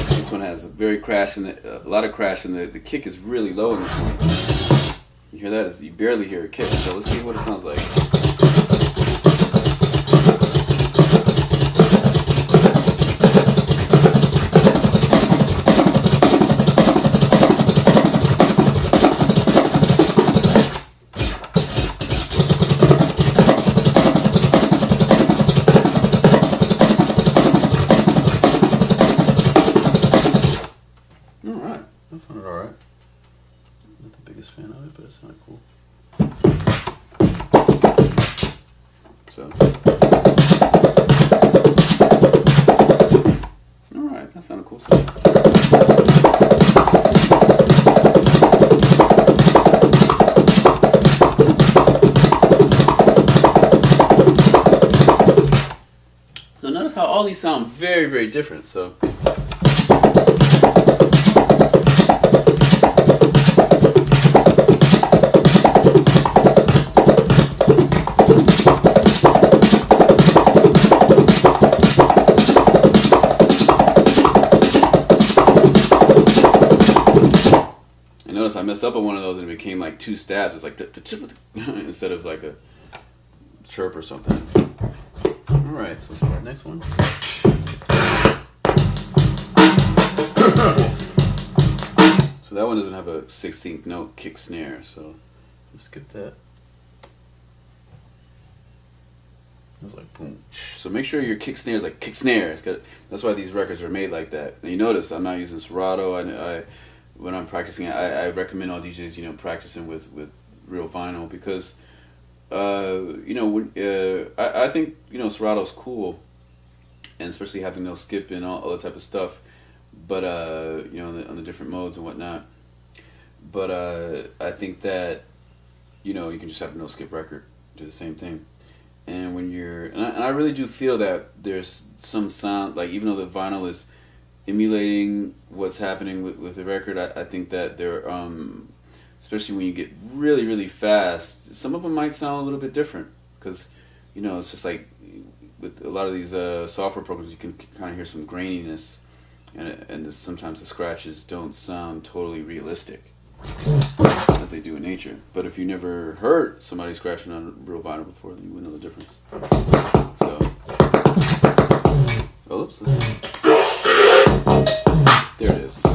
This one has a very crash in a lot of crash, and the kick is really low in this one. You hear that? You barely hear a kick. So let's see what it sounds like. That sounded alright. Not the biggest fan of it, but it sounded cool. So, alright, that sounded cool. So notice how all these sound very, very different. So. I messed up on one of those and it became like two stabs. It's like instead of like a chirp or something. Alright, so let's try the next one. So that one doesn't have a 16th note kick snare, so let's skip that. It's like boom. So make sure your kick snare is like kick snare. That's why these records are made like that. And you notice I'm not using Serato. When I'm practicing, I recommend all DJs, you know, practicing with real vinyl because, you know, I think, you know, Serato's cool, and especially having no skip and all that type of stuff, but, you know, on the different modes and whatnot. But I think that, you know, you can just have a no skip record, do the same thing. And when and I really do feel that there's some sound, like even though the vinyl is emulating what's happening with the record, I think that there, especially when you get really, really fast, some of them might sound a little bit different because, you know, it's just like with a lot of these software programs, you can kind of hear some graininess, and sometimes the scratches don't sound totally realistic as they do in nature. But if you never heard somebody scratching on real vinyl before, then you wouldn't know the difference. So, oh, oops, listen. There it is. So.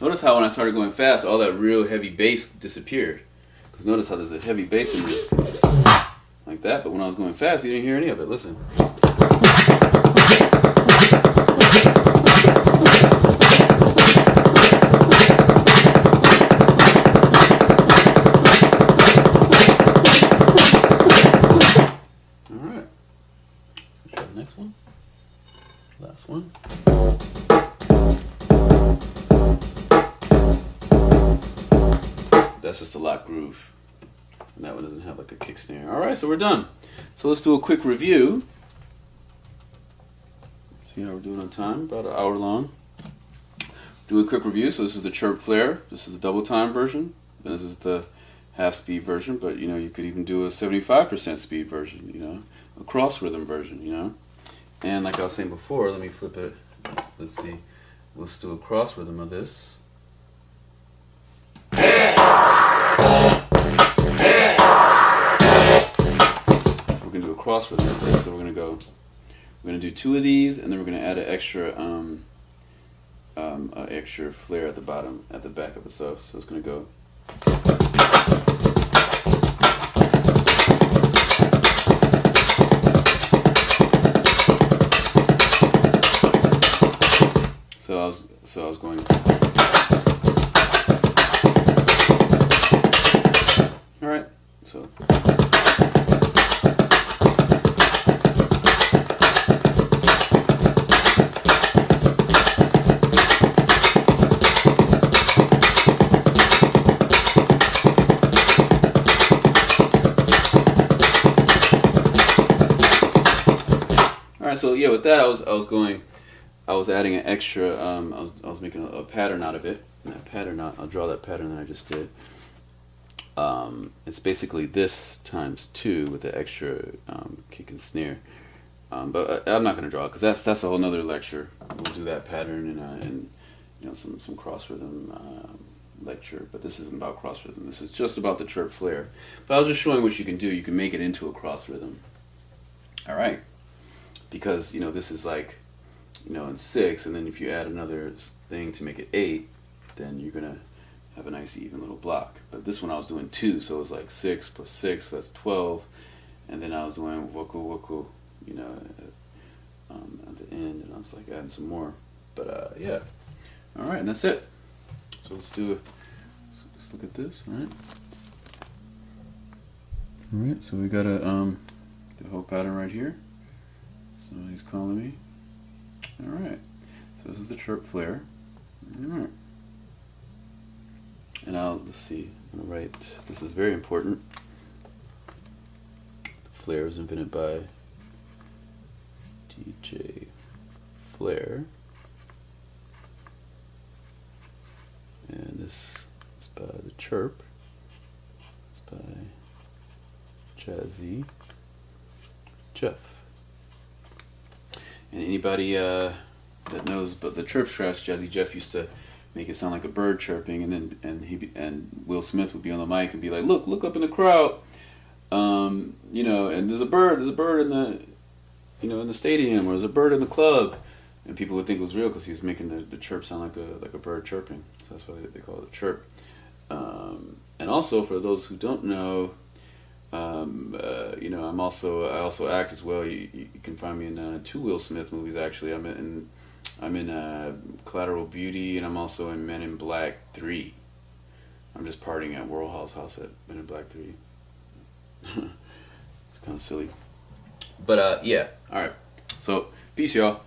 Notice how when I started going fast, all that real heavy bass disappeared. Because notice how there's a heavy bass in this. Like that, but when I was going fast, you didn't hear any of it. Listen. Alright. Let's try the next one. Last one. That's just a lock groove. And that one doesn't have like a kick snare. Alright, so we're done. So let's do a quick review. See how we're doing on time, about an hour long. Do a quick review. So this is the Chirp Flare. This is the double time version. And this is the half speed version, but you know, you could even do a 75% speed version, you know, a cross rhythm version, you know. And like I was saying before, let me flip it. Let's see. Let's do a cross rhythm of this. cross rhythm with this. So we're gonna do 2 of these, and then we're gonna add an extra flare at the bottom, at the back of it. So it's gonna go. So I was going. All right. So. Alright, so yeah, with that I was adding an extra, I was making a pattern out of it. And that pattern, I'll draw that pattern that I just did. It's basically this times 2 with the extra kick and snare. But I'm not going to draw it because that's a whole nother lecture. We'll do that pattern and you know, some cross rhythm lecture. But this isn't about cross rhythm. This is just about the chirp flare. But I was just showing what you can do. You can make it into a cross rhythm. All right. Because, you know, this is like, you know, in 6, and then if you add another thing to make it 8, then you're going to have a nice even little block. But this one I was doing 2, so it was like 6 plus 6, that's 12. And then I was doing wuku, you know, at the end, and I was like adding some more. But yeah. All right, and that's it. So let's look at this, all right? All right, so we got the whole pattern right here. So he's calling me. Alright, so this is the chirp flare. Alright. And let's see, I'm going to write, this is very important. The flare was invented by DJ Flare. And this is by the chirp. It's by Jazzy Jeff. And anybody that knows but the chirp scratch, Jazzy Jeff used to make it sound like a bird chirping, and Will Smith would be on the mic and be like, look up in the crowd, you know, and there's a bird in the, you know, in the stadium, or there's a bird in the club, and people would think it was real because he was making the chirp sound like a bird chirping. So that's why they call it a chirp. And also for those who don't know, you know, I also act as well. You can find me in 2 Will Smith movies. Actually, I'm in Collateral Beauty, and I'm also in Men in Black 3. I'm just partying at Warhol's house at Men in Black 3. It's kind of silly, but yeah. All right. So peace, y'all.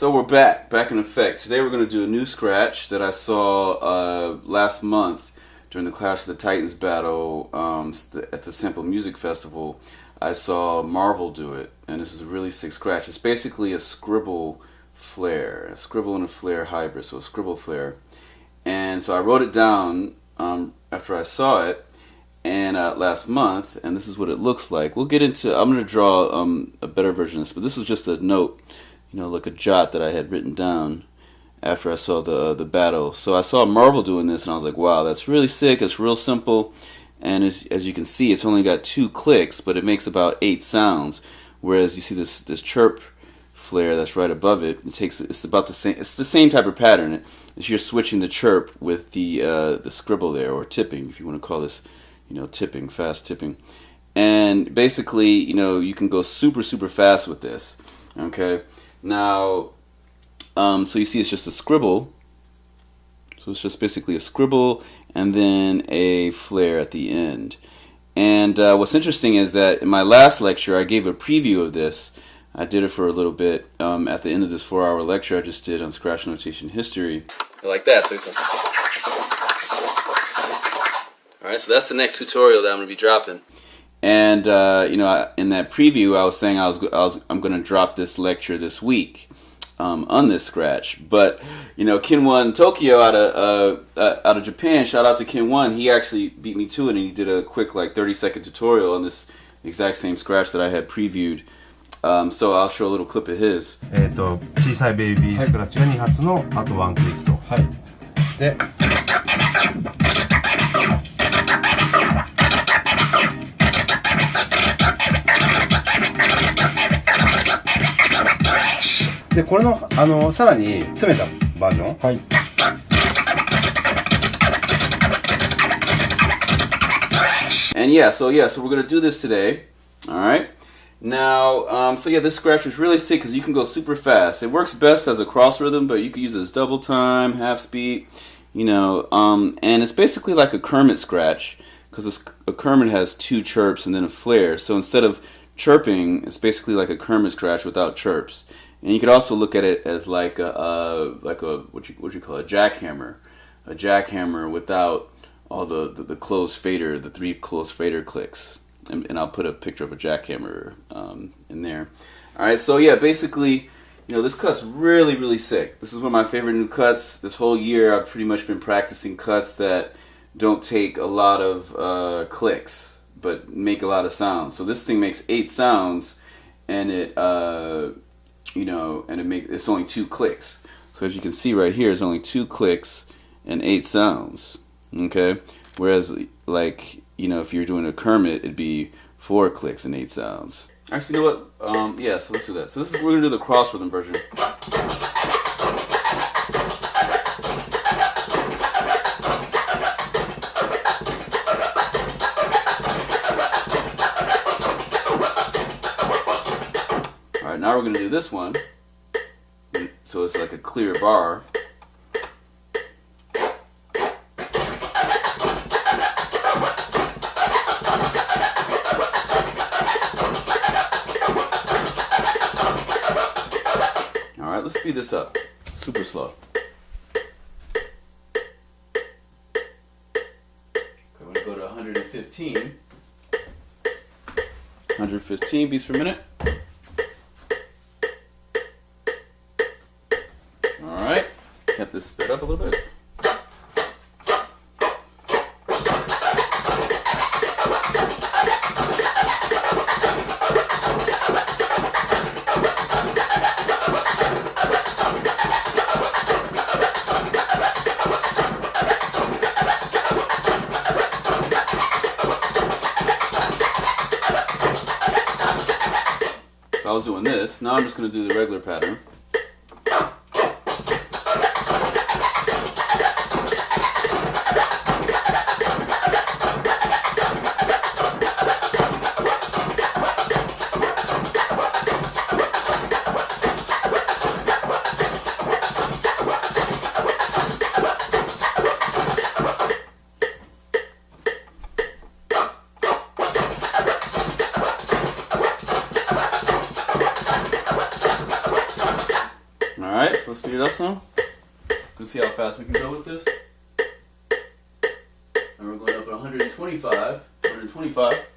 So we're back in effect. Today we're going to do a new scratch that I saw last month during the Clash of the Titans battle at the Sample Music Festival. I saw Marvel do it, and this is a really sick scratch. It's basically a Scribble Flare, a Scribble and a Flare hybrid, so a Scribble Flare. And so I wrote it down after I saw it and last month, and this is what it looks like. We'll get into, I'm going to draw a better version of this, but this was just a note, like a jot that I had written down after I saw the battle. So I saw Marvel doing this, and I was like, wow, that's really sick. It's real simple, and as you can see, it's only got 2 clicks, but it makes about 8 sounds. Whereas you see this Chirp Flare that's right above it. It's about the same. It's the same type of pattern. It's you're switching the chirp with the scribble there, or tipping, if you want to call this, tipping, fast tipping. And basically, you can go super fast with this. Okay. Now, so you see it's just a scribble. So it's just basically a scribble and then a flare at the end. And what's interesting is that in my last lecture, I gave a preview of this. I did it for a little bit at the end of this 4-hour lecture I just did on scratch notation history. Like that. So alright, so that's the next tutorial that I'm going to be dropping. And in that preview, I was saying I'm going to drop this lecture this week on this scratch. But Kin1 Tokyo out of Japan, shout out to Kin1. He actually beat me to it, and he did a quick 30-second tutorial on this exact same scratch that I had previewed. So I'll show a little clip of his.
小さいベイビースクラッチが2発のあと1クリックと。はい。で。で、これの、さらに詰めたバージョン。はい。
And so we're gonna do this today. All right. Now, so this scratch is really sick because you can go super fast. It works best as a cross rhythm, but you can use it as double time, half speed, and it's basically like a Kermit scratch because a Kermit has 2 chirps and then a flare. So instead of chirping, it's basically like a Kermit scratch without chirps. And you could also look at it as like a what you call a jackhammer without all the closed fader, the 3 closed fader clicks. And I'll put a picture of a jackhammer in there. All right, so basically, this cut's really sick. This is one of my favorite new cuts. This whole year, I've pretty much been practicing cuts that don't take a lot of clicks, but make a lot of sounds. So this thing makes 8 sounds, and it's only 2 clicks. So as you can see right here, it's only 2 clicks and 8 sounds. Okay, whereas if you're doing a Kermit, it'd be 4 clicks and 8 sounds. Actually, you know what? So let's do that. So we're gonna do the cross rhythm version. All right, now we're gonna do this one. So it's like a clear bar. Let's speed this up, super slow. I'm going to go to 115 beats per minute. Alright, get this sped up a little bit. I was doing this. Now I'm just going to do the regular pattern. up some. Let's see how fast we can go with this. And we're going up at 125. 125.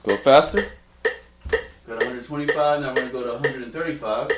Go faster. Got 125, now we're going to go to 135.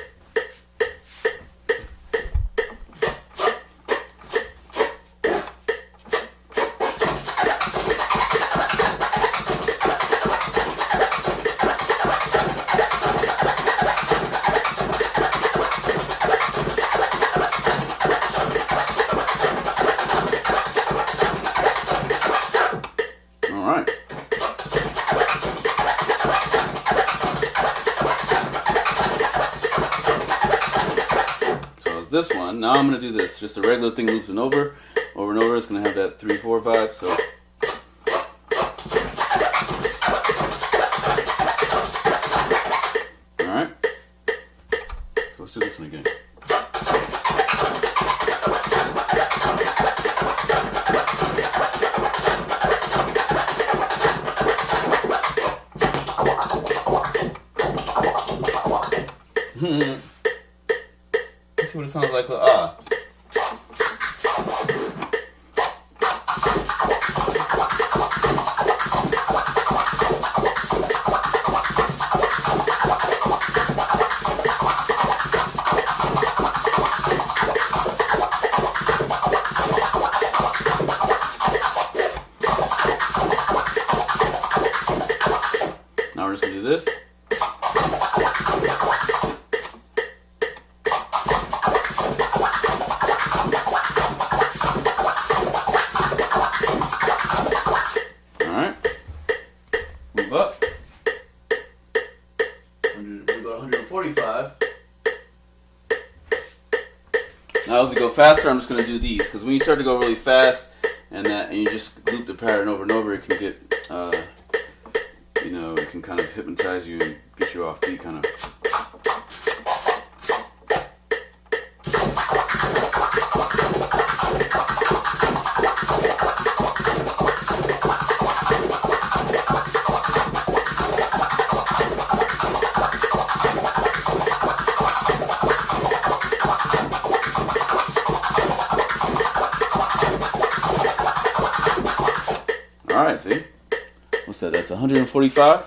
This one. Now I'm going to do this. Just a regular thing looping over and over. It's going to have that 3/4 vibe. So. Alright. So let's do this one again. See what it sounds like with ah. Now we're just going to do this. Up. We go 145. Now as we go faster, I'm just going to do these because when you start to go really fast and you just loop the pattern over and over, it can get, you know, it can kind of hypnotize you and get you off beat, kind of. Alright, see? What's that? That's 145.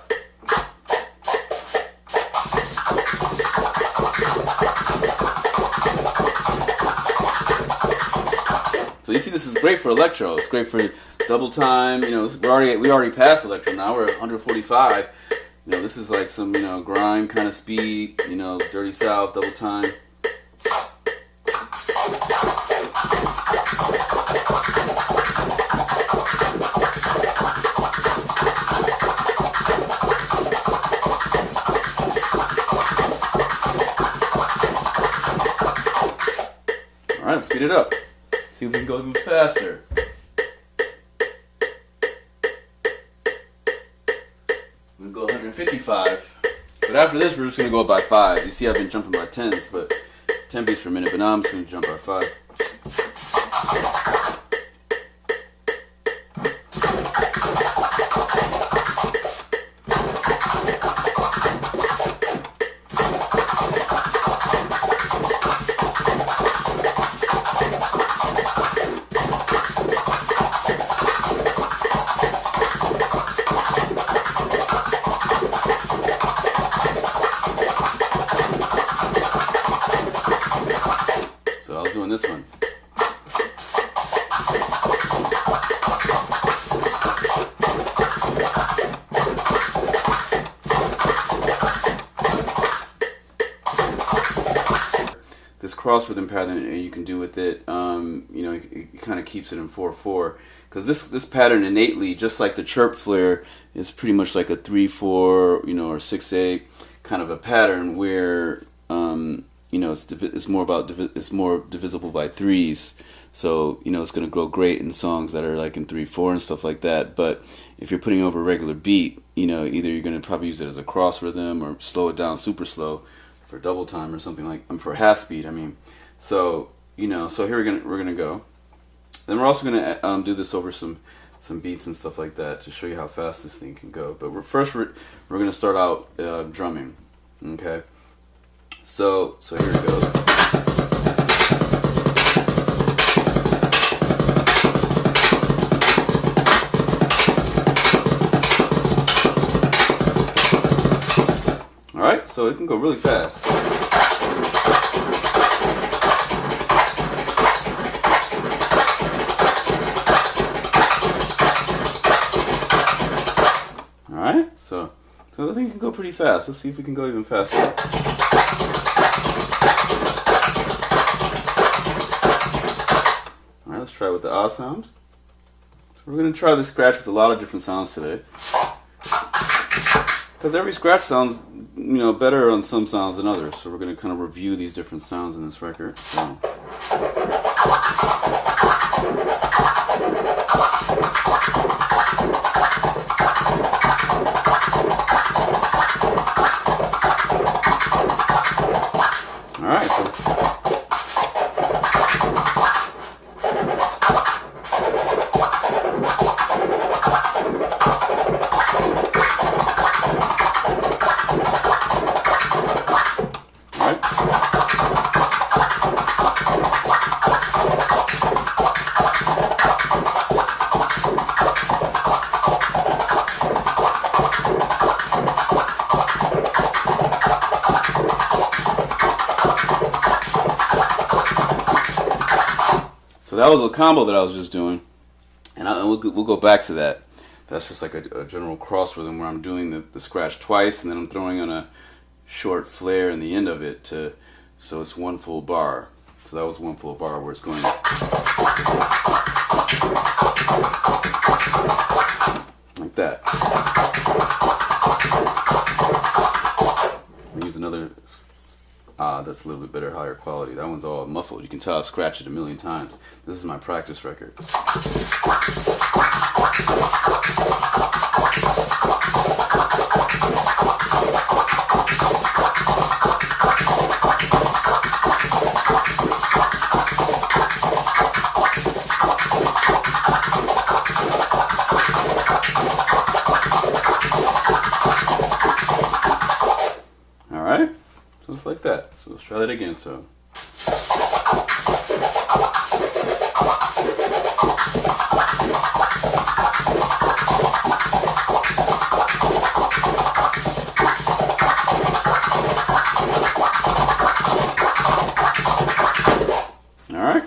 So you see, this is great for electro. It's great for double time. You know, we already passed electro. Now we're at 145. You know, this is like some, you know, grime kind of speed. You know, dirty south, double time. Alright, let's speed it up. See if we can go even faster. I'm going to go 155. But after this, we're just going to go up by 5. You see, I've been jumping by 10s, but 10 beats per minute. But now I'm just going to jump by 5. So I was doing this one. This cross rhythm pattern you can do with it, you know, it kind of keeps it in 4/4. Because this pattern innately, just like the Chirp Flare, is pretty much like a 3/4, you know, or 6/8 kind of a pattern where you know, it's more about it's more divisible by threes. So, you know, it's going to go great in songs that are like in 3/4 and stuff like that. But if you're putting over a regular beat, you know, either you're going to probably use it as a cross rhythm or slow it down super slow for double time or something like, for half speed. I mean, so, you know, so here we're gonna go. Then we're also gonna do this over some beats and stuff like that to show you how fast this thing can go. But we're gonna start out drumming. Okay. So here it goes. All right, so it can go really fast. Alright, so I think it can go pretty fast. Let's see if we can go even faster. Alright, let's try it with the ah sound. So we're going to try the scratch with a lot of different sounds today. Because every scratch sounds, you know, better on some sounds than others. So we're going to kind of review these different sounds in this record. So. Alright, so that was a combo that I was just doing, and we'll go back to that. That's just like a general cross rhythm where I'm doing the scratch twice, and then I'm throwing on a short flare in the end of it so it's one full bar. So that was one full bar where it's going like that. I'll use another. That's a little bit better, higher quality. That one's all muffled. You can tell I've scratched it a million times. This is my practice record. Alright? So it's like that. So let's try that again. So. Alright.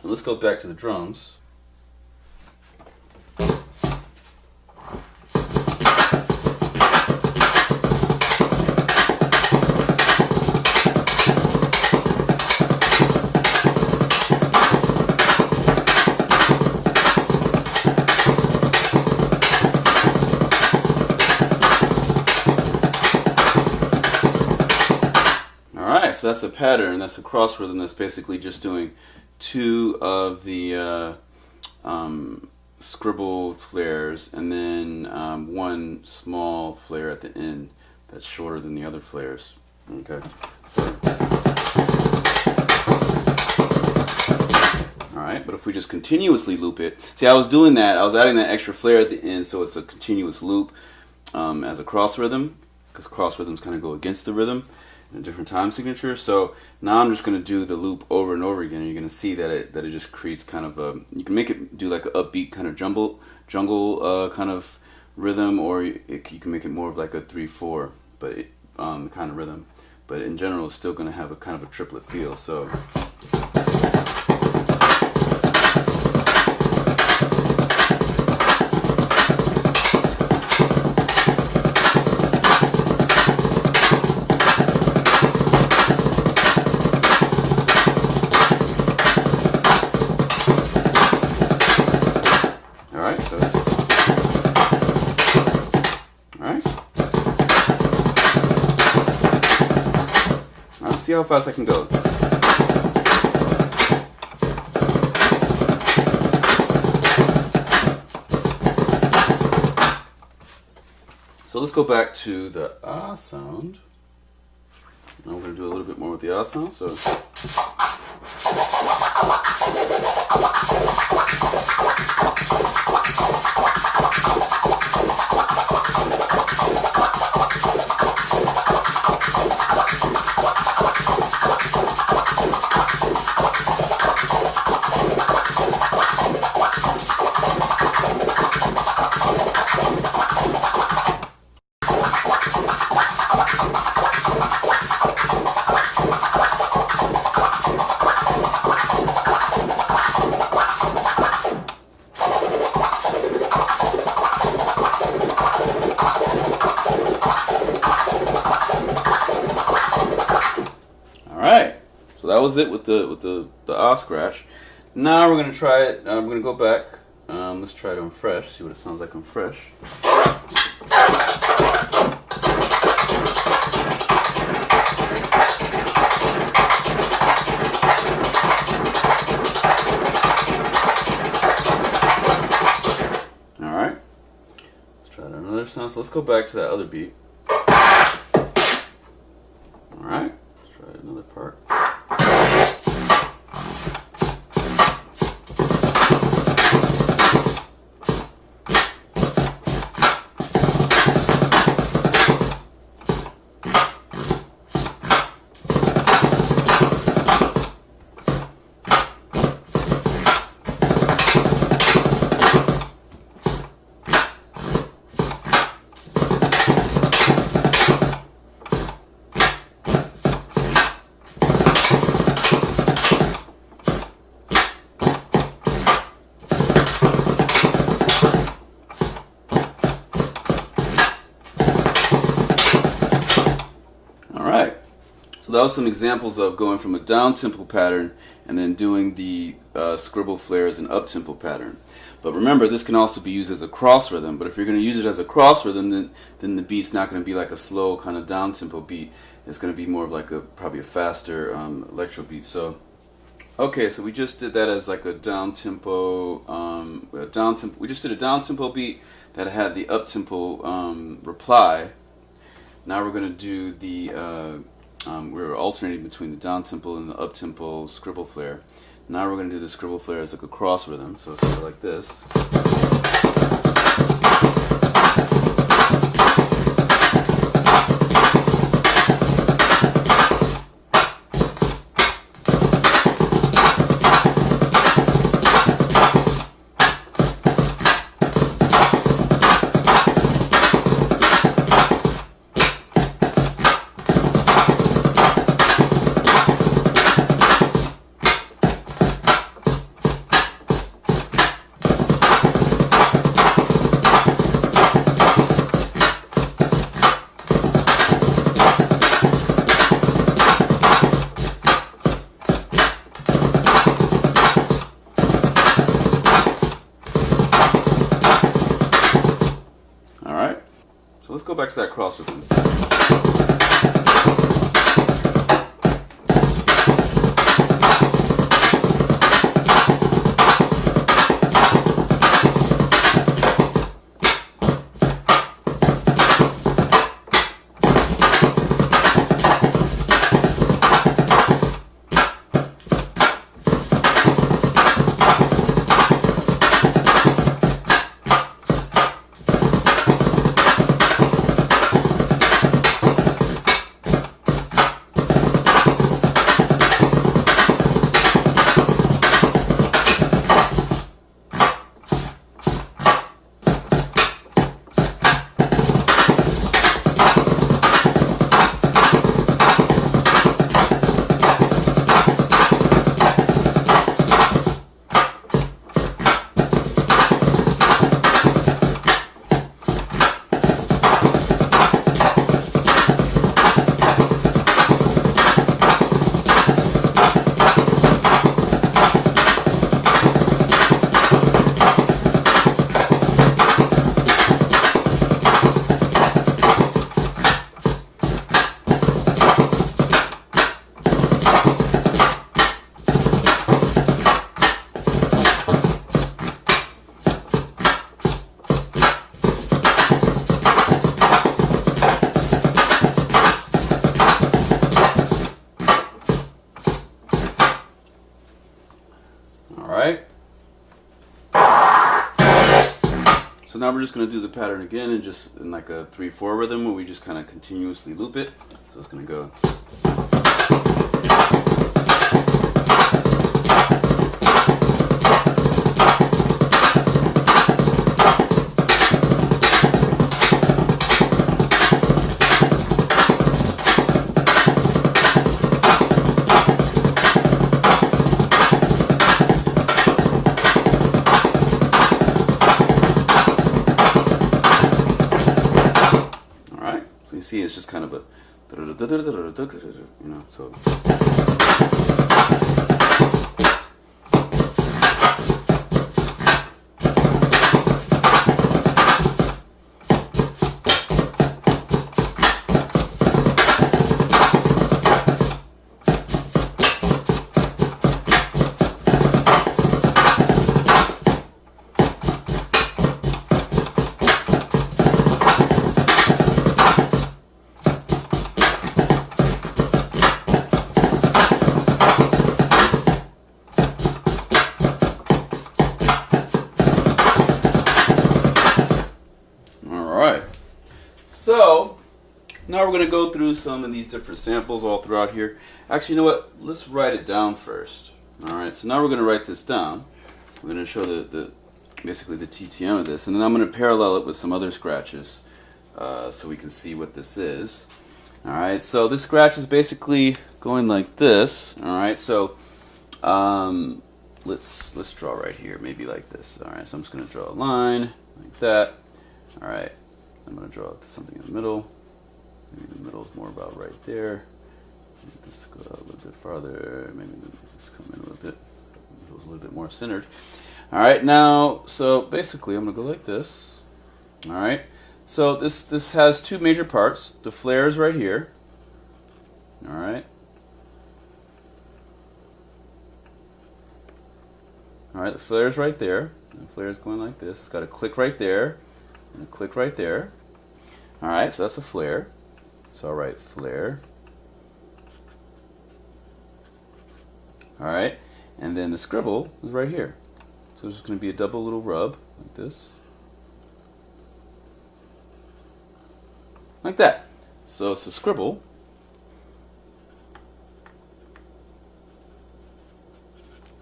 Let's go back to the drums. So that's a pattern, that's a cross rhythm that's basically just doing two of the scribble flares and then one small flare at the end that's shorter than the other flares. Okay. Alright, but if we just continuously loop it, see I was doing that, I was adding that extra flare at the end so it's a continuous loop as a cross rhythm, because cross rhythms kind of go against the rhythm. A different time signature. So now I'm just going to do the loop over and over again, and you're going to see that it just creates kind of a, you can make it do like an upbeat kind of jungle kind of rhythm, or you can make it more of like a 3/4 but kind of rhythm, but in general it's still going to have a kind of a triplet feel. So see how fast I can go. So let's go back to the ah sound. Now we're going to do a little bit more with the ah sound. So. So that was it with the ah scratch. Now we're gonna try it. We're gonna go back. Let's try it on fresh. See what it sounds like on fresh. All right. Let's try it on another sound. So let's go back to that other beat. All right. Let's try another part. So that was some examples of going from a down tempo pattern and then doing the Scribble Flare as an up tempo pattern. But remember, this can also be used as a cross rhythm. But if you're going to use it as a cross rhythm, then the beat's not going to be like a slow kind of down tempo beat. It's going to be more of like probably a faster electro beat. So okay, so we just did that as like a down tempo. We just did a down tempo beat that had the up tempo reply. Now we're going to do the we're alternating between the down tempo and the up tempo Scribble Flare. Now we're going to do the Scribble Flare as like a cross rhythm, so it's sort of like this. Let's go back to that cross rhythm. now we're just going to do the pattern again and just in like a 3/4 rhythm where we just kind of continuously loop it. So it's going to go. See, it's just kind of a, you know, so. So, now we're going to go through some of these different samples all throughout here. Actually, you know what? Let's write it down first. Alright, so now we're going to write this down. We're going to show basically the TTM of this, and then I'm going to parallel it with some other scratches so we can see what this is. Alright, so this scratch is basically going like this. Alright, so let's draw right here, maybe like this. Alright, so I'm just going to draw a line like that. Alright. I'm going to draw something in the middle. Maybe the middle is more about right there. Maybe this go out a little bit farther. Maybe this come in a little bit. It was a little bit more centered. Alright, now, so basically I'm going to go like this. Alright, so this has two major parts. The flare is right here. Alright. Alright, the flare is right there. The flare is going like this. It's got a click right there. And a click right there. Alright, so that's a flare. So I'll write flare. Alright, and then the scribble is right here. So there's going to be a double little rub, like this. Like that. So it's a scribble.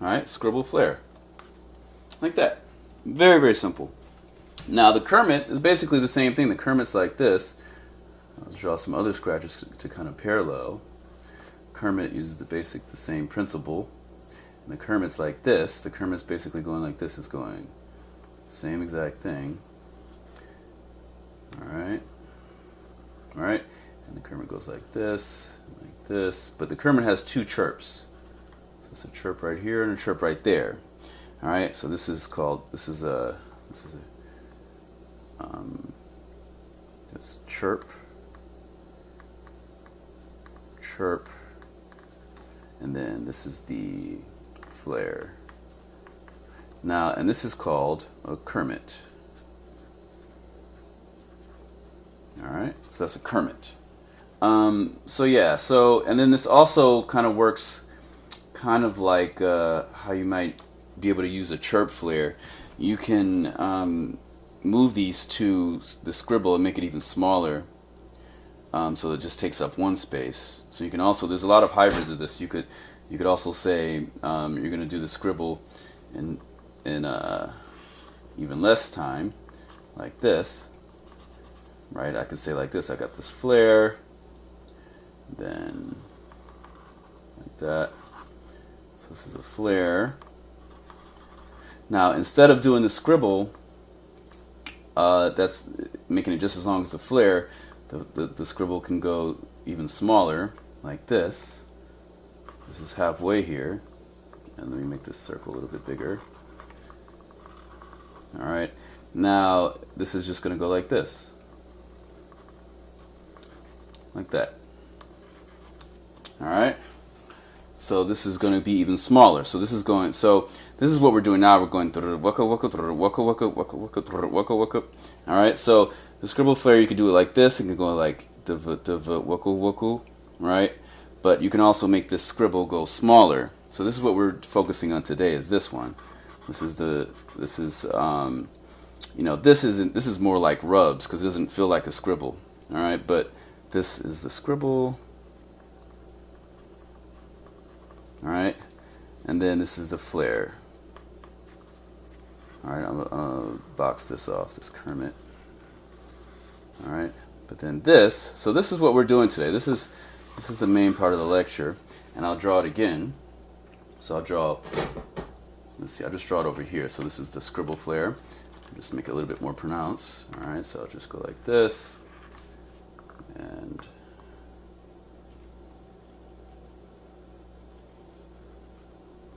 Alright, scribble flare. Like that. Very, very simple. Now the Kermit is basically the same thing. The Kermit's like this. I'll draw some other scratches to kind of parallel. Kermit uses the same principle. And the Kermit's like this. The Kermit's basically going like this. It's going same exact thing. Alright. Alright. And the Kermit goes like this, but the Kermit has two chirps. So it's a chirp right here and a chirp right there. Alright, so this is chirp, chirp, and then this is the flare. Now, and this is called a Kermit. Alright, so that's a Kermit. So yeah, and then this also kind of works kind of like how you might be able to use a chirp flare. You can move these to the scribble and make it even smaller, so it just takes up one space. So you can also, there's a lot of hybrids of this. You could also say you're going to do the scribble in even less time, like this, right? I could say like this. I got this flare, then like that. So this is a flare. Now instead of doing the scribble, that's making it just as long as the flare, the scribble can go even smaller, like this. This is halfway here, and let me make this circle a little bit bigger. Alright, now this is just going to go like this, like that. Alright, so this is going to be even smaller. So this is going, this is what we're doing now. We're going waka waka waka waka waka waka waka waka. Alright, so the scribble flare, you can do it like this. It can go like waka waka, right? But you can also make this scribble go smaller. So this is what we're focusing on today, is this one. This is you know, this is more like rubs because it doesn't feel like a scribble. All right, but this is the scribble. All right, and then this is the flare. All right, I'm gonna box this off, this Kermit. All right, but then this. So this is what we're doing today. This is the main part of the lecture, and I'll draw it again. So I'll draw. Let's see. I'll just draw it over here. So this is the Scribble Flare. Just make it a little bit more pronounced. All right. So I'll just go like this, and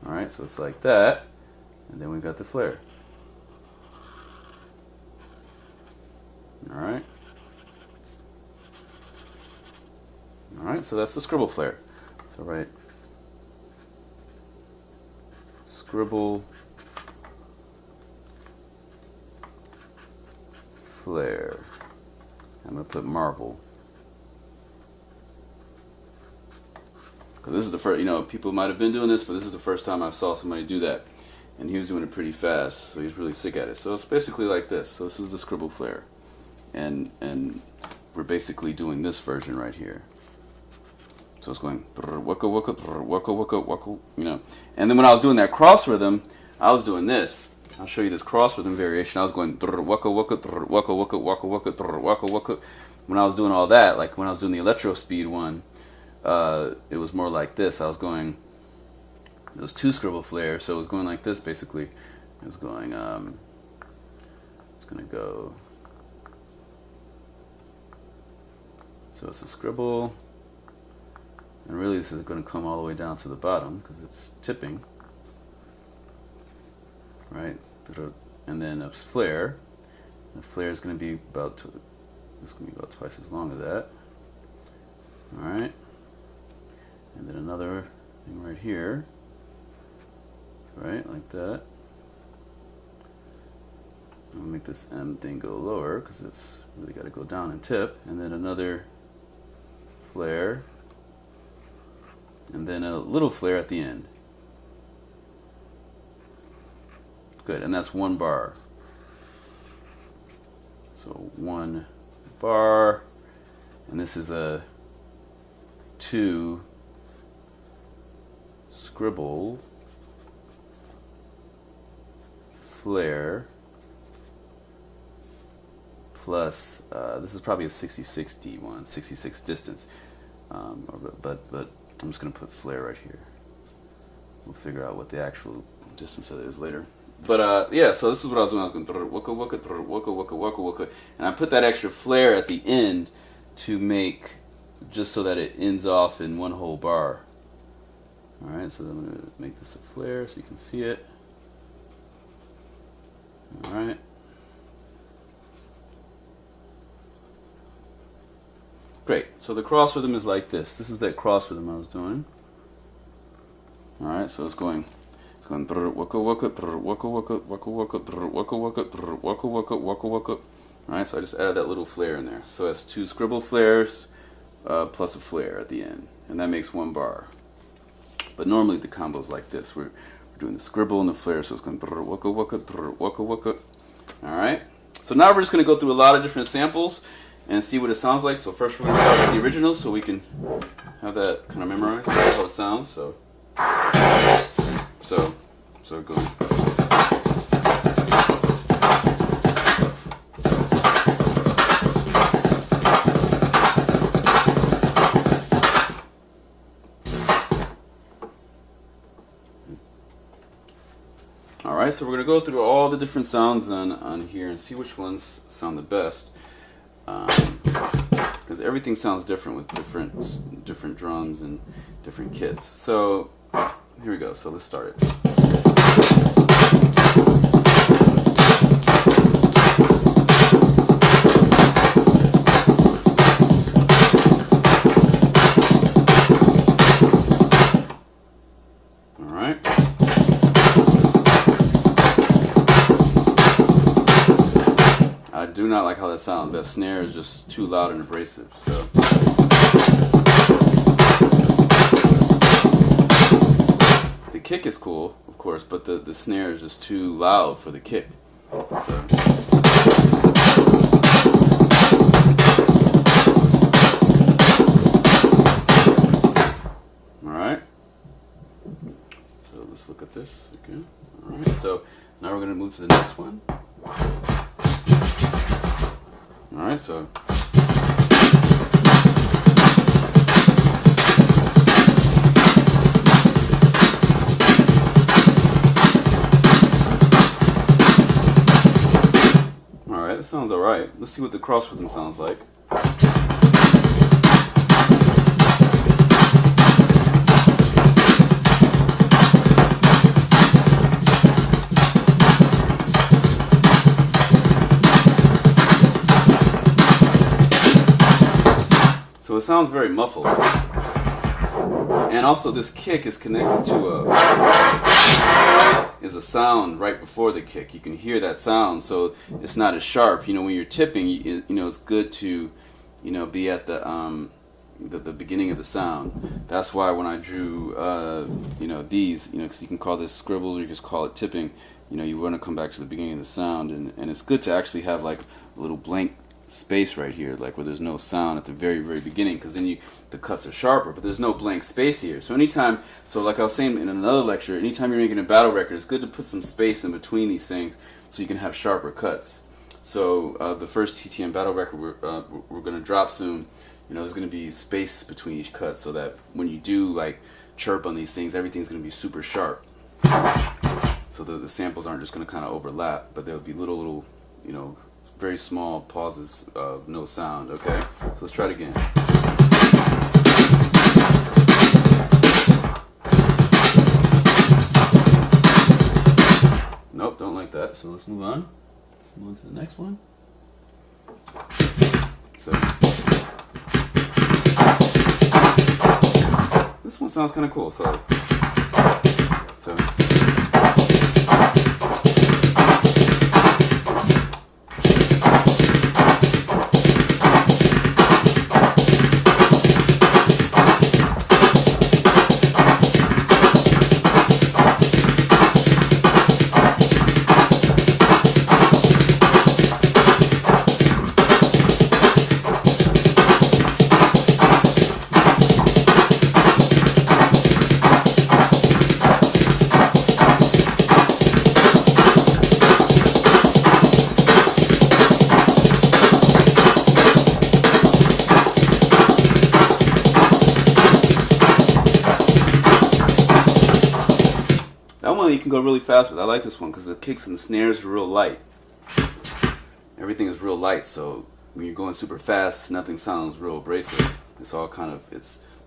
all right. So it's like that, and then we've got the flare. All right. All right. So that's the Scribble Flare. So right. Scribble Flare. I'm going to put marble. Because this is the first, you know, people might have been doing this, but this is the first time I saw somebody do that. And he was doing it pretty fast, so he's really sick at it. So it's basically like this. So this is the Scribble Flare. And we're basically doing this version right here. So it's going waka waka waka waka waka, you know. And then when I was doing that cross rhythm, I was doing this. I'll show you this cross rhythm variation. I was going waka waka waka waka waka waka waka waka. When I was doing all that, like when I was doing the electro speed one, it was more like this. I was going. It was two Scribble Flare, so it was going like this basically. It was going. It's gonna go. So it's a scribble. And really this is going to come all the way down to the bottom because it's tipping. Right? And then a flare. The flare is going to be about twice as long as that. Alright. And then another thing right here. Right? Like that. I'm going to make this M thing go lower because it's really got to go down and tip. And then another flare. And then a little flare at the end. Good, and that's one bar. So one bar, and this is a two Scribble Flare plus, this is probably a 66 D1, 66 distance, but I'm just going to put flare right here. We'll figure out what the actual distance of it is later. But yeah, so this is what I was doing. I was going waka waka waka waka waka waka, and I put that extra flare at the end to make, just so that it ends off in one whole bar. All right, so I'm going to make this a flare so you can see it. All right. Great. So the cross rhythm is like this. This is that cross rhythm I was doing. All right. So it's going waka waka waka waka waka waka waka waka waka waka waka waka. All right. So I just added that little flare in there. So that's two Scribble Flares plus a flare at the end, and that makes one bar. But normally the combo is like this. We're doing the scribble and the flare. So it's going waka waka waka waka. All right. So now we're just going to go through a lot of different samples and see what it sounds like. So first we're going to start with the original so we can have that kind of memorized. That's how it sounds. So it goes. Alright, so we're going to go through all the different sounds on here and see which ones sound the best. Because everything sounds different with different drums and different kits. So here we go. So let's start it. I do not like how that sounds. That snare is just too loud and abrasive. So the kick is cool, of course, but the snare is just too loud for the kick. So going to move to the next one. Alright, so alright, that sounds alright. Let's see what the cross rhythm sounds like. So it sounds very muffled. And also this kick is connected to a sound right before the kick. You can hear that sound, so it's not as sharp. You know, when you're tipping, you know, it's good to, you know, be at the beginning of the sound. That's why when I drew, you know, these, you know, because you can call this scribble or you just call it tipping, you know, you want to come back to the beginning of the sound, and it's good to actually have like a little blank space right here, like where there's no sound at the very beginning, because then the cuts are sharper, but there's no blank space here. So anytime, so like I was saying in another lecture, anytime you're making a battle record, it's good to put some space in between these things so you can have sharper cuts. So the first TTM battle record we're going to drop soon, you know, there's going to be space between each cut so that when you do like chirp on these things, everything's going to be super sharp. So the samples aren't just going to kind of overlap, but there'll be little, you know, very small pauses of no sound. Okay, so let's try it again. Nope, don't like that. So let's move on. Let's move on to the next one. So this one sounds kind of cool. So. You can go really fast with. I like this one because the kicks and the snares are real light. Everything is real light, so when you're going super fast, nothing sounds real abrasive. It's all kind of,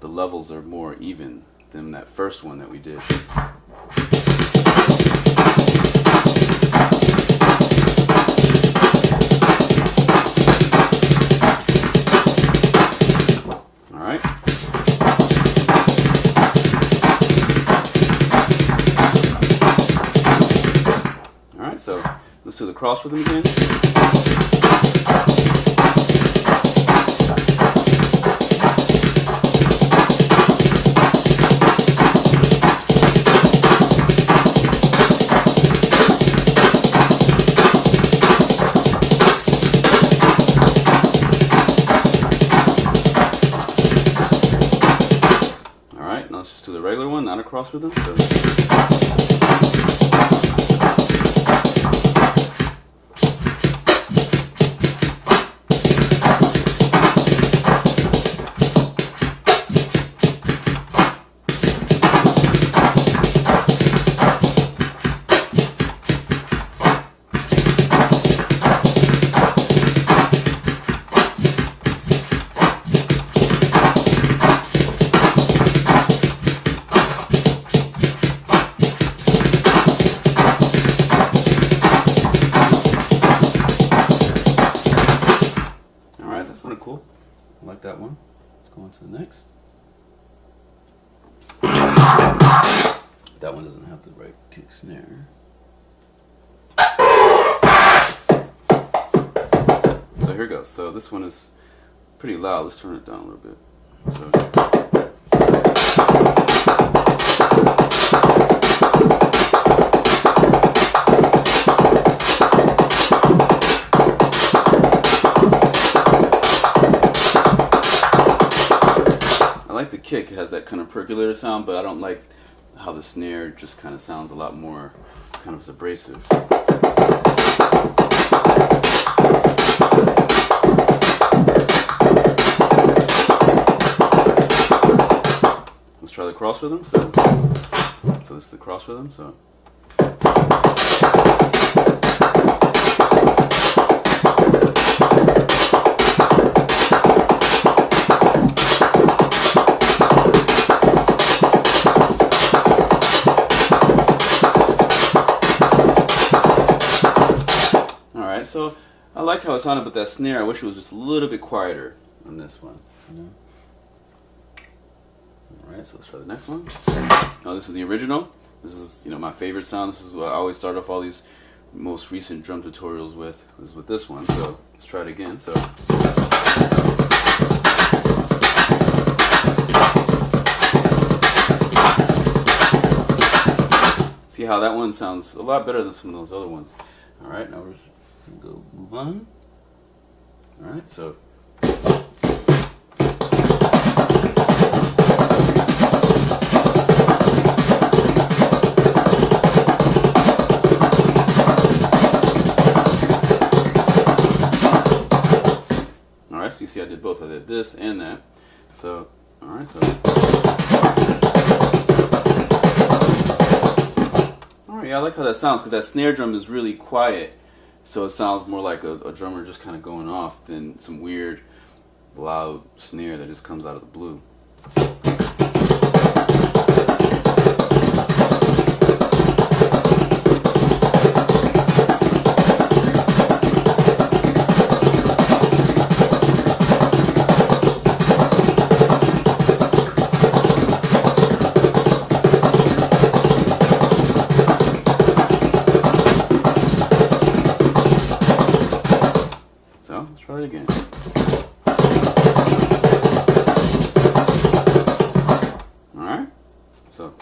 the levels are more even than that first one that we did. So let's do the cross rhythm again. All right, now let's just do the regular one, not a cross rhythm. So. Cool. I like that one. Let's go on to the next. That one doesn't have the right kick snare. So here goes. So this one is pretty loud. Let's turn it down a little bit. I like the kick. It has that kind of percolator sound, but I don't like how the snare just kind of sounds a lot more kind of abrasive. try the cross rhythm. So this is the cross rhythm. So. Alright, so I liked how it sounded, but that snare, I wish it was just a little bit quieter on this one. You know? Alright, so let's try the next one. Now this is the original. This is, you know, my favorite sound. This is what I always start off all these most recent drum tutorials with. This is with this one. So let's try it again. So. See how that one sounds a lot better than some of those other ones. Alright, now we're just going to go move on. Alright, so. Alright, so you see I did both. I did this and that. So, alright, so. Alright, yeah, I like how that sounds because that snare drum is really quiet. So it sounds more like a drummer just kind of going off than some weird, loud snare that just comes out of the blue. Let's try it again. Alright, so.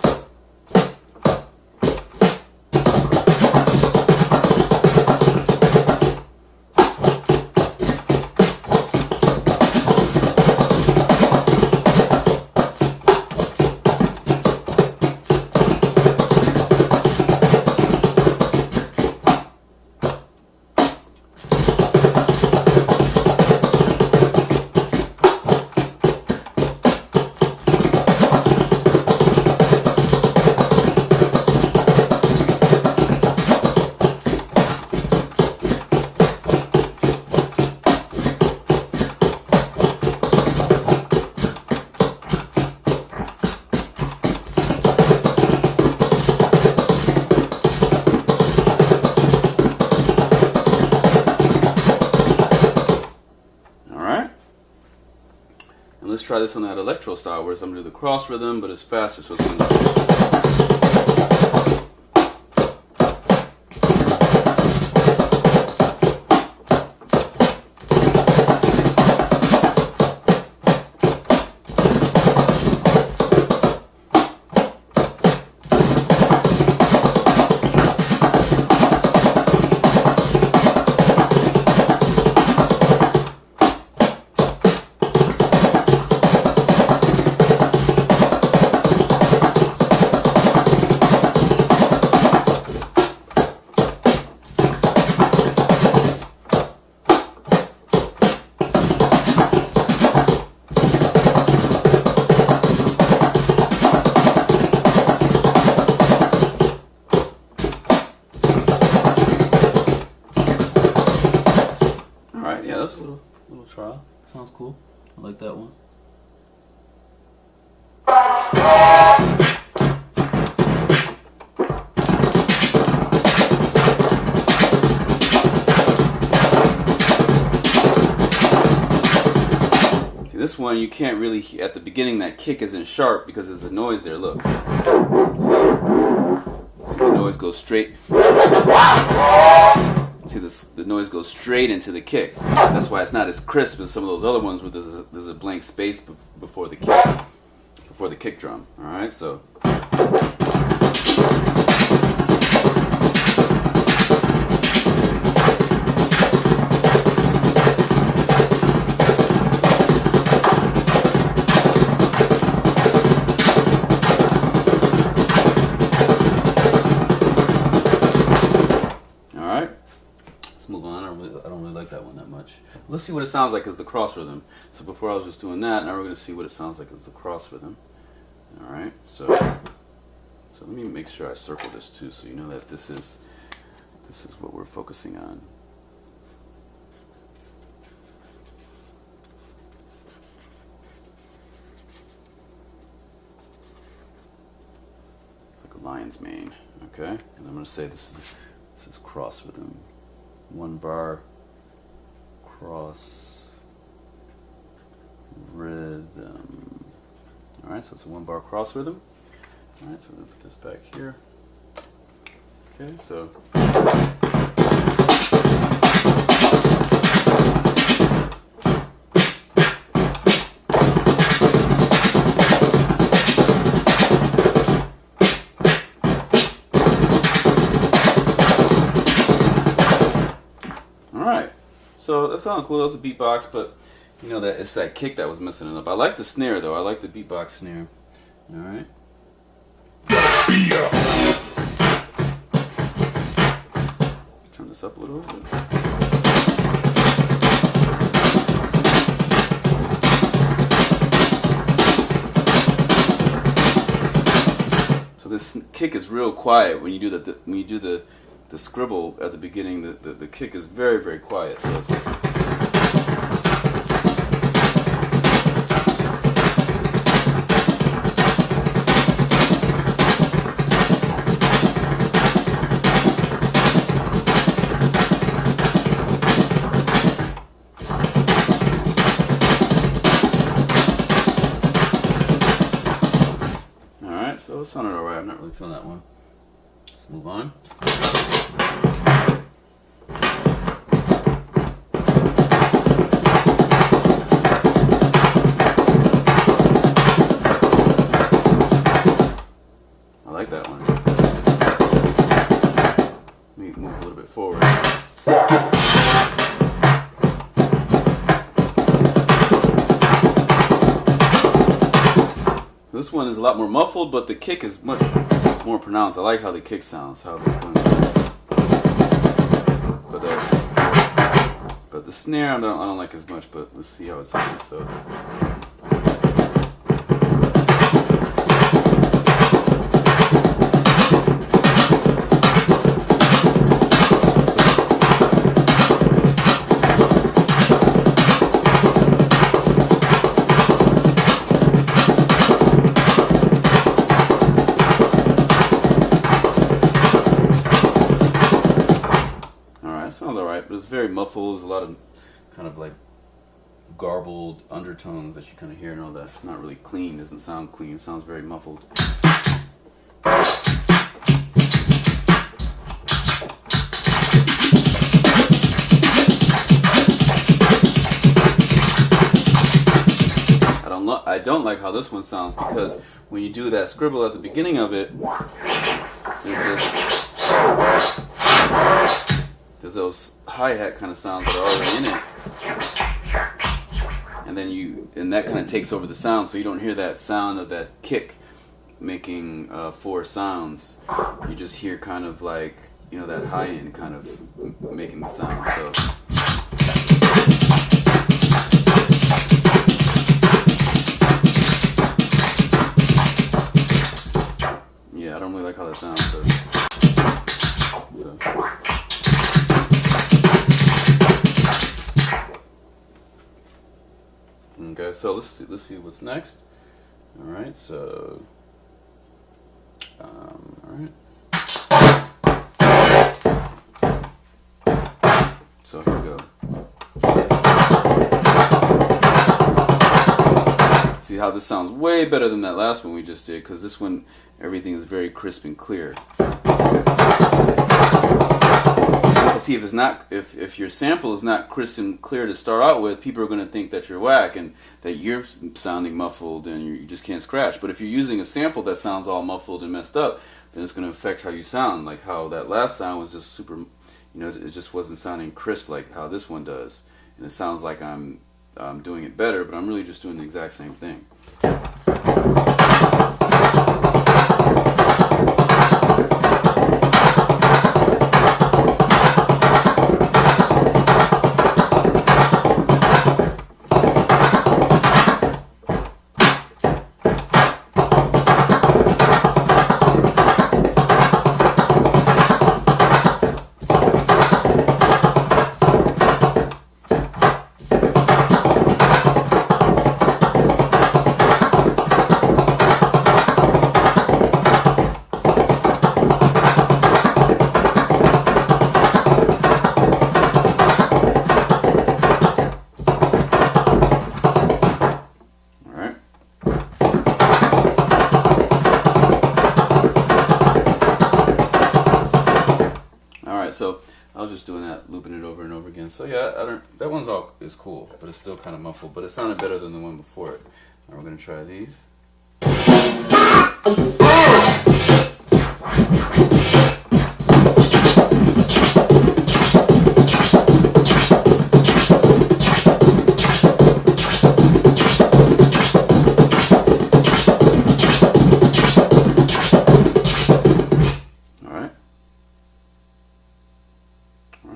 And let's try this on that electro style where I'm going to do the cross rhythm, but it's faster. So it's going to... Yeah, that's a little trial. Sounds cool. I like that one. See, this one you can't really, at the beginning that kick isn't sharp because there's a noise there, look. So the noise goes straight. See, the noise goes straight into the kick. That's why it's not as crisp as some of those other ones where there's a blank space before the kick drum. All right, so. Move on. I don't really like that one that much. Let's see what it sounds like as the cross rhythm. So before I was just doing that, now we're going to see what it sounds like as the cross rhythm. All right, so let me make sure I circle this too, so you know that this is what we're focusing on. It's like a lion's mane. Okay, and I'm going to say this is cross rhythm. 1 bar cross rhythm. Alright, so it's a 1 bar cross rhythm. Alright, so we're going to put this back here. Okay, so so that sounded cool. That was a beatbox, but you know that it's that kick that was messing it up. I like the snare though. I like the beatbox snare. All right. Turn this up a little bit. So this kick is real quiet when you do the scribble at the beginning. The kick is very, very quiet. So it's alright, so it sounded alright. I'm not really feeling that one. Let's move on. I like that one. Let me move a little bit forward. This one is a lot more muffled, but the kick is much more pronounced. I like how the kick sounds, how it's going. But the snare I don't like as much. But let's see how it sounds. So. Sounds alright, but it's very muffled. There's a lot of kind of like garbled undertones that you kind of hear and all that. It's not really clean, doesn't sound clean, it sounds very muffled. I don't like how this one sounds, because when you do that scribble at the beginning of it, there's those hi-hat kind of sounds that are already in it, and then that kind of takes over the sound, so you don't hear that sound of that kick making 4 sounds. You just hear kind of like, you know, that high end kind of making the sound. So yeah, I don't really like how that sounds. Okay, so let's see what's next. All right, so all right. So here we go. See how this sounds way better than that last one we just did, because this one everything is very crisp and clear. See, if your sample is not crisp and clear to start out with, people are going to think that you're whack and that you're sounding muffled and you just can't scratch. But if you're using a sample that sounds all muffled and messed up, then it's going to affect how you sound. Like how that last sound was just super, you know, it just wasn't sounding crisp like how this one does. And it sounds like I'm doing it better, but I'm really just doing the exact same thing. So I was just doing that, looping it over and over again. So yeah, that one's is cool, but it's still kind of muffled. But it sounded better than the one before it. Now we're gonna try these.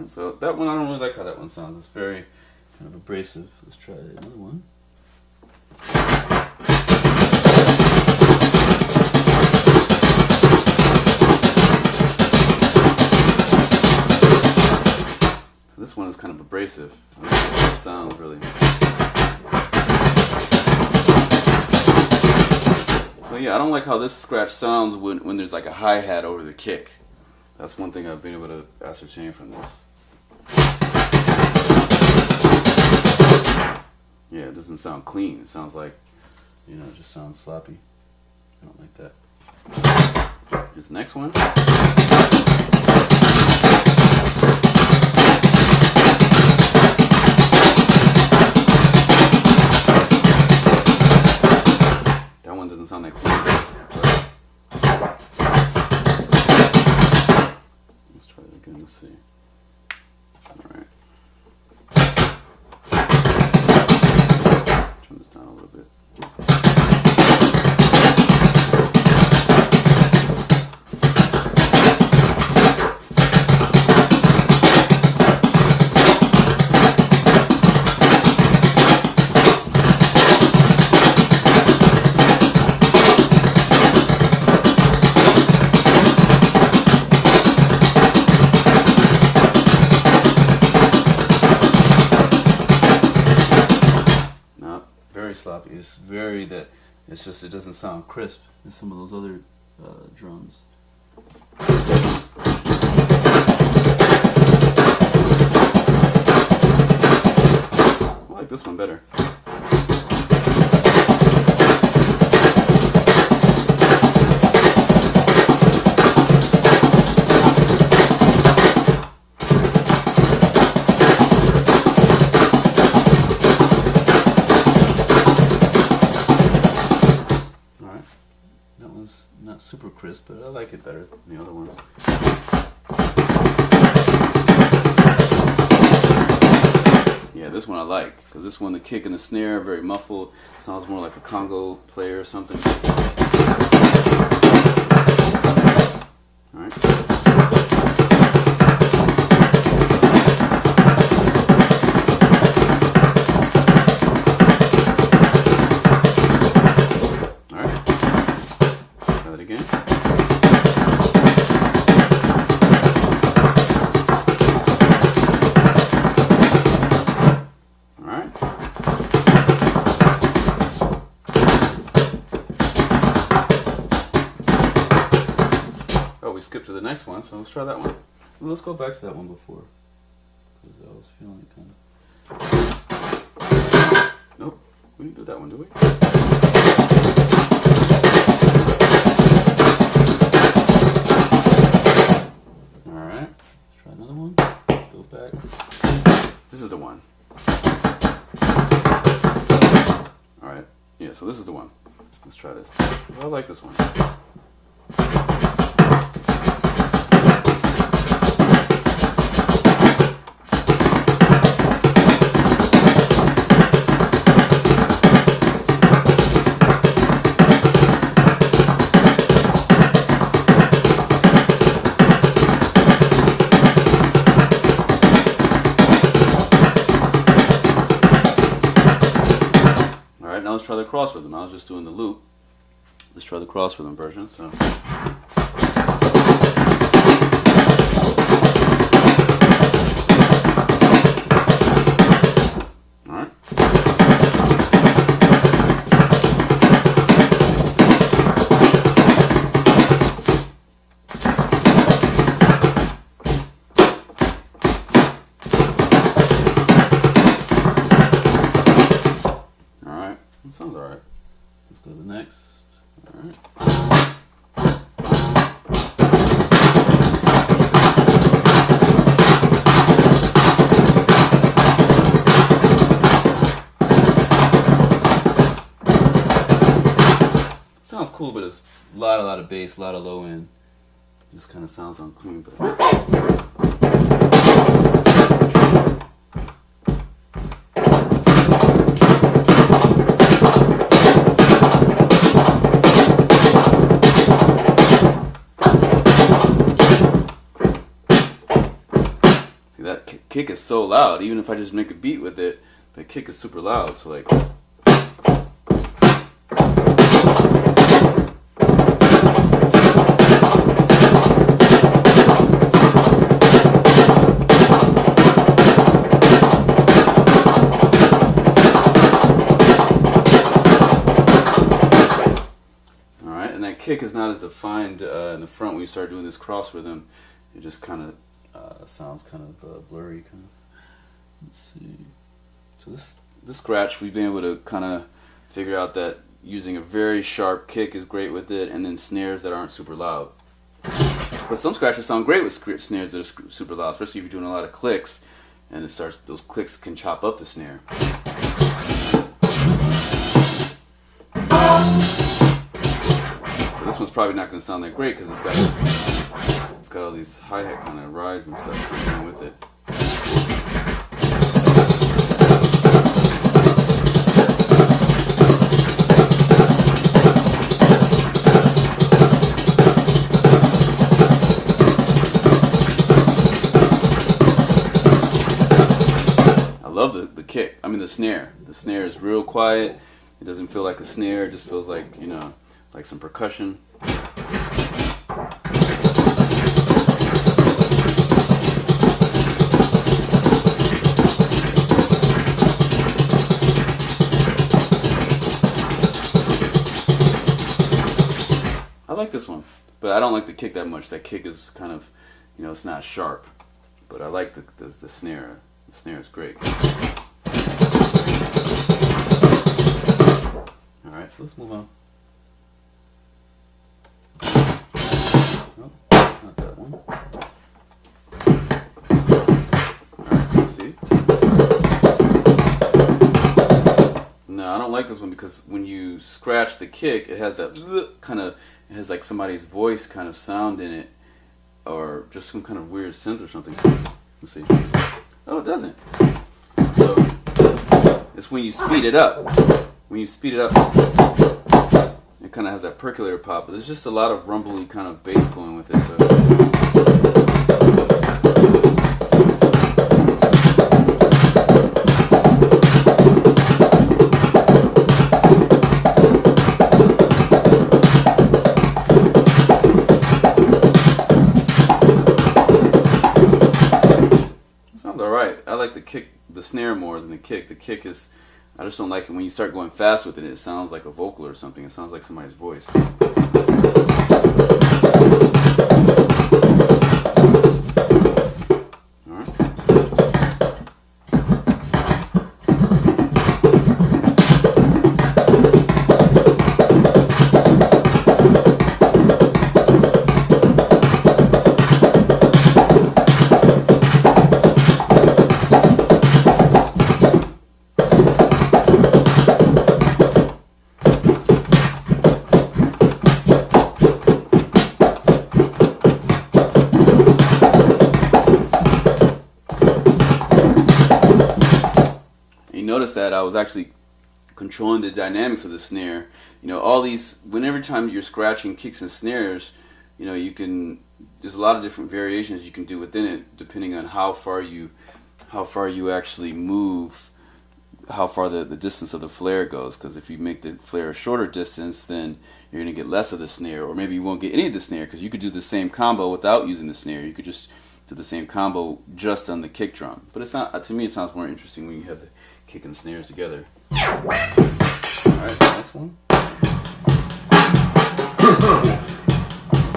So that one, I don't really like how that one sounds. It's very kind of abrasive. Let's try another one. So this one is kind of abrasive. I don't know how it sounds really. So yeah, I don't like how this scratch sounds when there's like a hi-hat over the kick. That's one thing I've been able to ascertain from this. Yeah, it doesn't sound clean. It sounds like, you know, it just sounds sloppy. I don't like that. Here's the next one. That one doesn't sound like clean. Let's try it again. Let's see. Alright. Turn this down a little bit. Sloppy. It's very that it's just it doesn't sound crisp as some of those other drums. I like this one better. Not super crisp, but I like it better than the other ones. Yeah, this one I like, because this one, the kick and the snare are very muffled. It sounds more like a Congo player or something. Alright. Skip to the next one, so let's try that one. Well, let's go back to that one before, because I was feeling it kind of. Nope, we didn't do that one, do we? Alright, let's try another one. Go back. This is the one. Alright, yeah, so this is the one. Let's try this. Well, I like this one. Now let's try the cross rhythm. I was just doing the loop. Let's try the cross rhythm version. So. Alright. That sounds alright. Let's go to the next. Alright. cool, but it's a lot of bass, a lot of low end. Just kind of sounds unclean, but. See, that kick is so loud. Even if I just make a beat with it, the kick is super loud. So like. Kick is not as defined in the front when you start doing this cross rhythm. It just kind of sounds kind of blurry. Kind of. Let's see. So this scratch, we've been able to kind of figure out that using a very sharp kick is great with it, and then snares that aren't super loud. But some scratches sound great with snares that are super loud, especially if you're doing a lot of clicks, and those clicks can chop up the snare. This one's probably not going to sound that great because it's got all these hi-hat kind of rise and stuff going with it. I love the kick. I mean the snare. The snare is real quiet. It doesn't feel like a snare. It just feels like, you know, like some percussion. I like this one, but I don't like the kick that much. That kick is kind of, you know, it's not sharp, but I like the snare. The snare is great. Alright, so let's move on. Not that one. Alright, so see. No, I don't like this one because when you scratch the kick, it has that kind of, it has like somebody's voice kind of sound in it, or just some kind of weird synth or something. Let's see. Oh, it doesn't. So, it's when you speed it up. When you speed it up, it kind of has that percolator pop, but there's just a lot of rumbly kind of bass going with it. So. It sounds alright. I like the snare more than the kick. The kick is, I just don't like it when you start going fast with it. It sounds like a vocal or something. It sounds like somebody's voice. Notice that I was actually controlling the dynamics of the snare. You know, all these, whenever time you're scratching kicks and snares, you know, you can, there's a lot of different variations you can do within it depending on how far you actually move, how far the distance of the flare goes. Because if you make the flare a shorter distance, then you're going to get less of the snare, or maybe you won't get any of the snare, because you could do the same combo without using the snare. You could just do the same combo just on the kick drum. But it's not, to me it sounds more interesting when you have the kick and snares together. Alright, next one.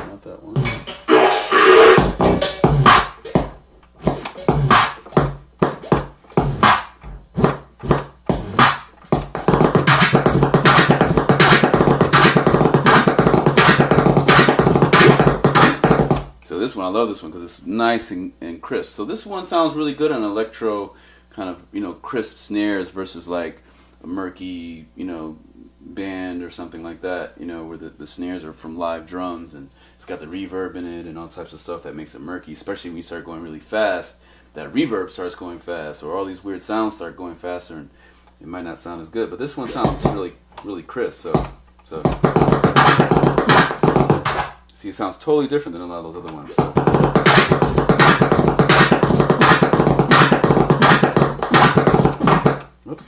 Not that one. So this one, I love this one because it's nice and crisp. So this one sounds really good on electro kind of, you know, crisp snares versus like a murky, you know, band or something like that, you know, where the snares are from live drums and it's got the reverb in it and all types of stuff that makes it murky, especially when you start going really fast. That reverb starts going fast, or all these weird sounds start going faster, and it might not sound as good. But this one sounds really, really crisp. So see, it sounds totally different than a lot of those other ones. So. Whoops.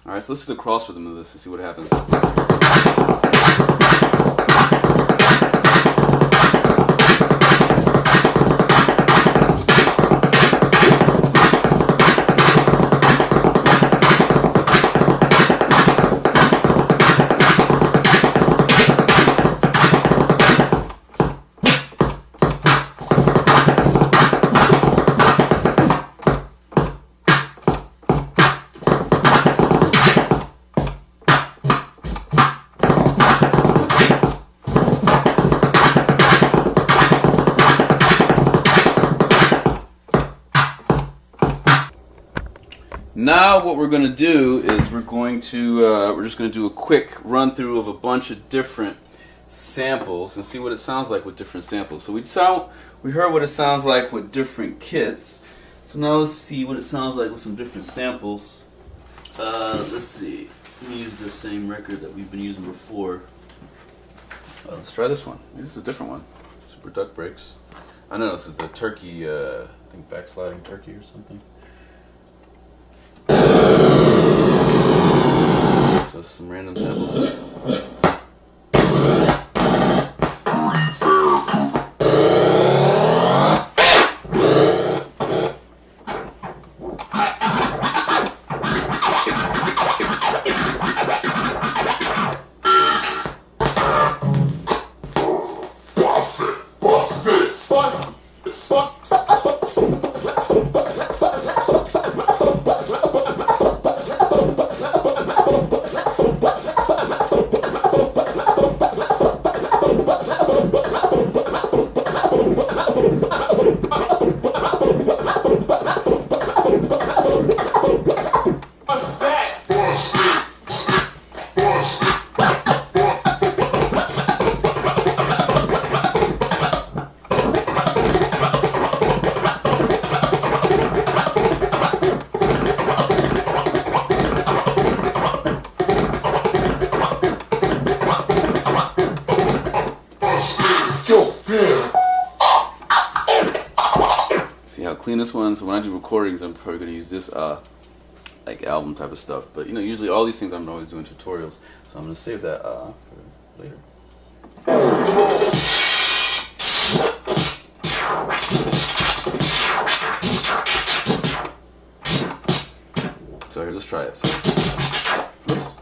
Alright, so let's do the cross rhythm of this and see what happens. Now what we're going to do is we're just going to do a quick run through of a bunch of different samples and see what it sounds like with different samples. So we heard what it sounds like with different kits. So now let's see what it sounds like with some different samples. Let's see. Let me use the same record that we've been using before. Let's try this one. This is a different one. Super Duck Breaks. I know this is the turkey, I think backsliding turkey or something. So some random samples. See how clean this one? So when I do recordings, I'm probably going to use this like album type of stuff. But you know, usually all these things I'm always doing tutorials, so I'm going to save that for later. So here, let's try it. Oops.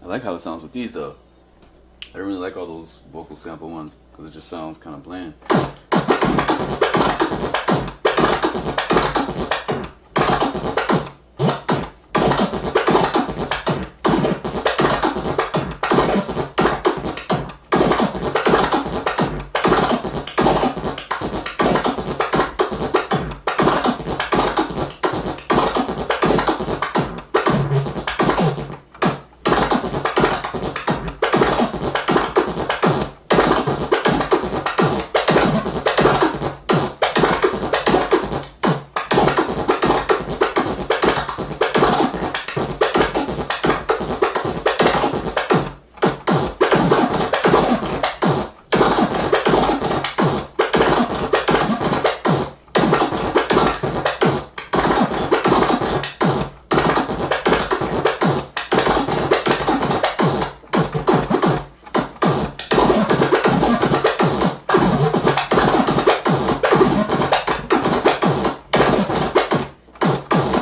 I like how it sounds with these though. I don't really like all those vocal sample ones because it just sounds kind of bland.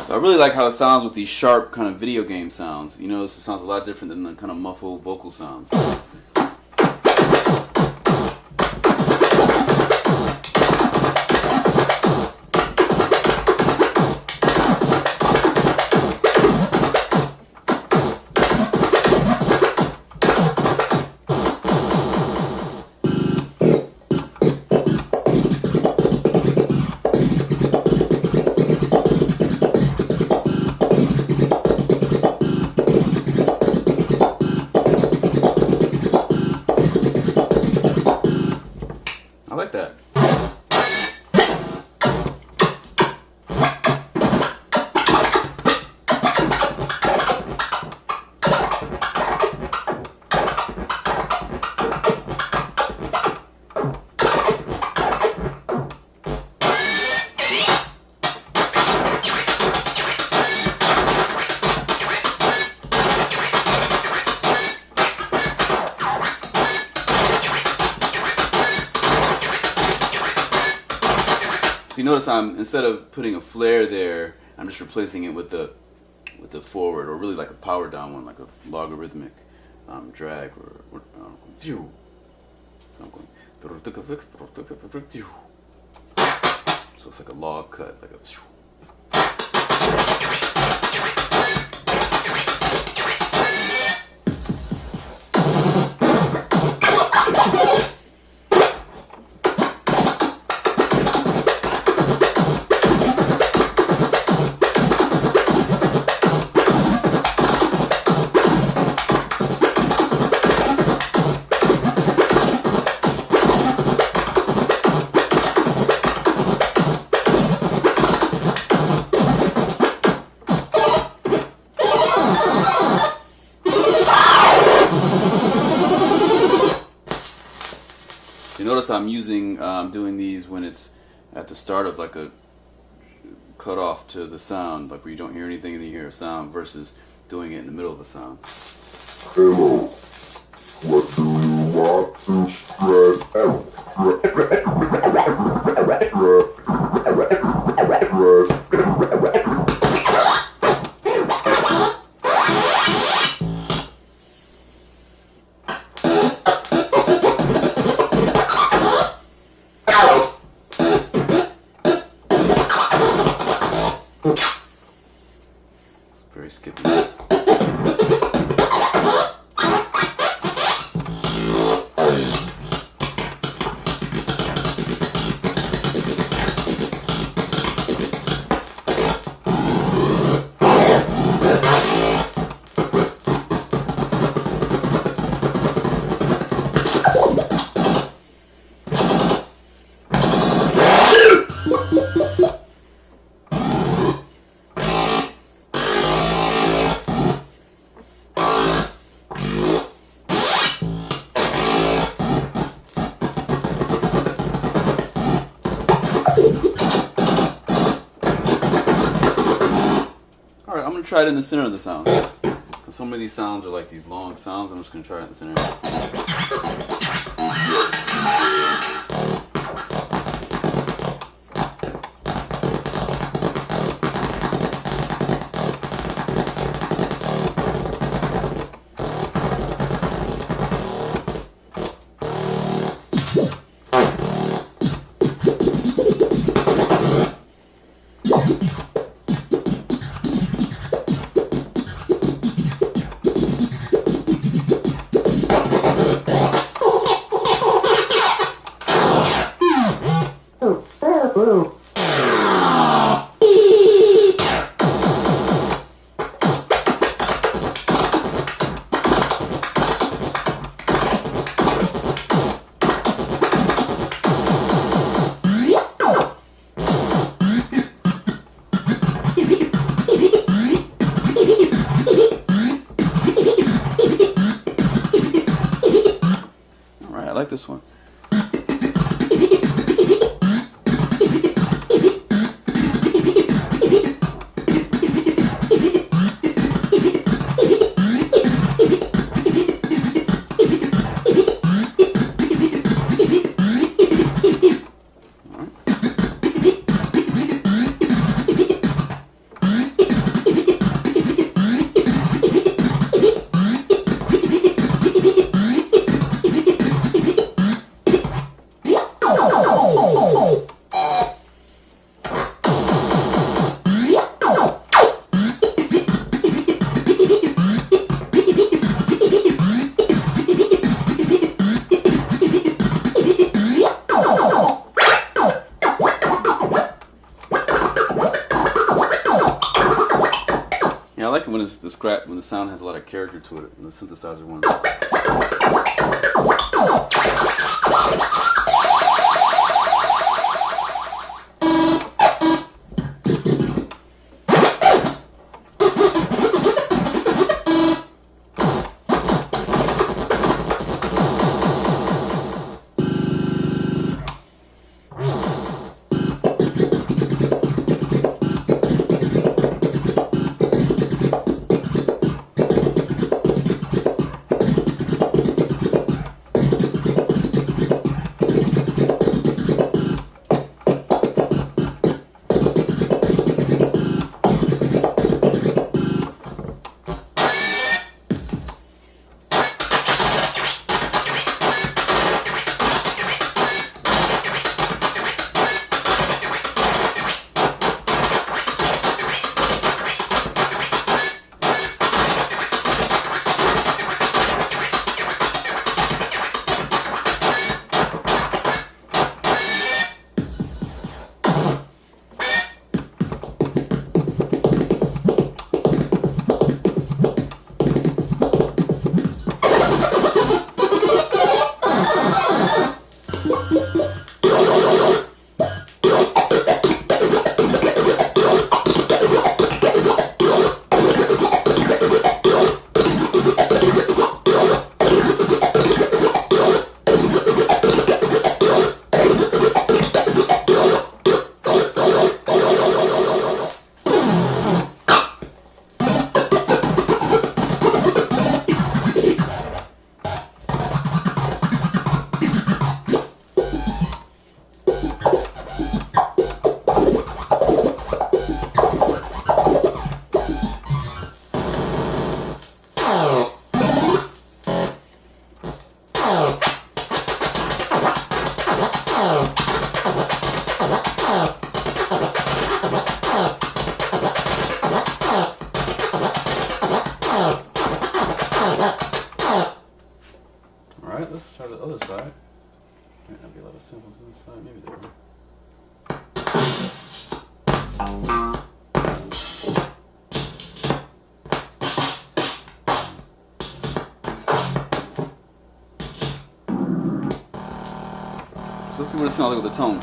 I really like how it sounds with these sharp kind of video game sounds. You know, it sounds a lot different than the kind of muffled vocal sounds. I like that. So you notice instead of putting a flare there, I'm just replacing it with the forward, or really like a power down one, like a logarithmic drag, or so I'm going. So it's like a log cut, like a. You notice I'm doing these when it's at the start of like a cutoff to the sound, like where you don't hear anything and you hear a sound, versus doing it in the middle of a sound.
Hello, what do you want to scratch?
It's very skippy. try it in the center of the sound. Some of these sounds are like these long sounds. I'm just going to try it in the center. I like this one. I like it when it's when the sound has a lot of character to it, and the synthesizer one. Alright, let's try the other side. Might not be a lot of samples on this side, maybe there. So let's see what it sounds like with the tone.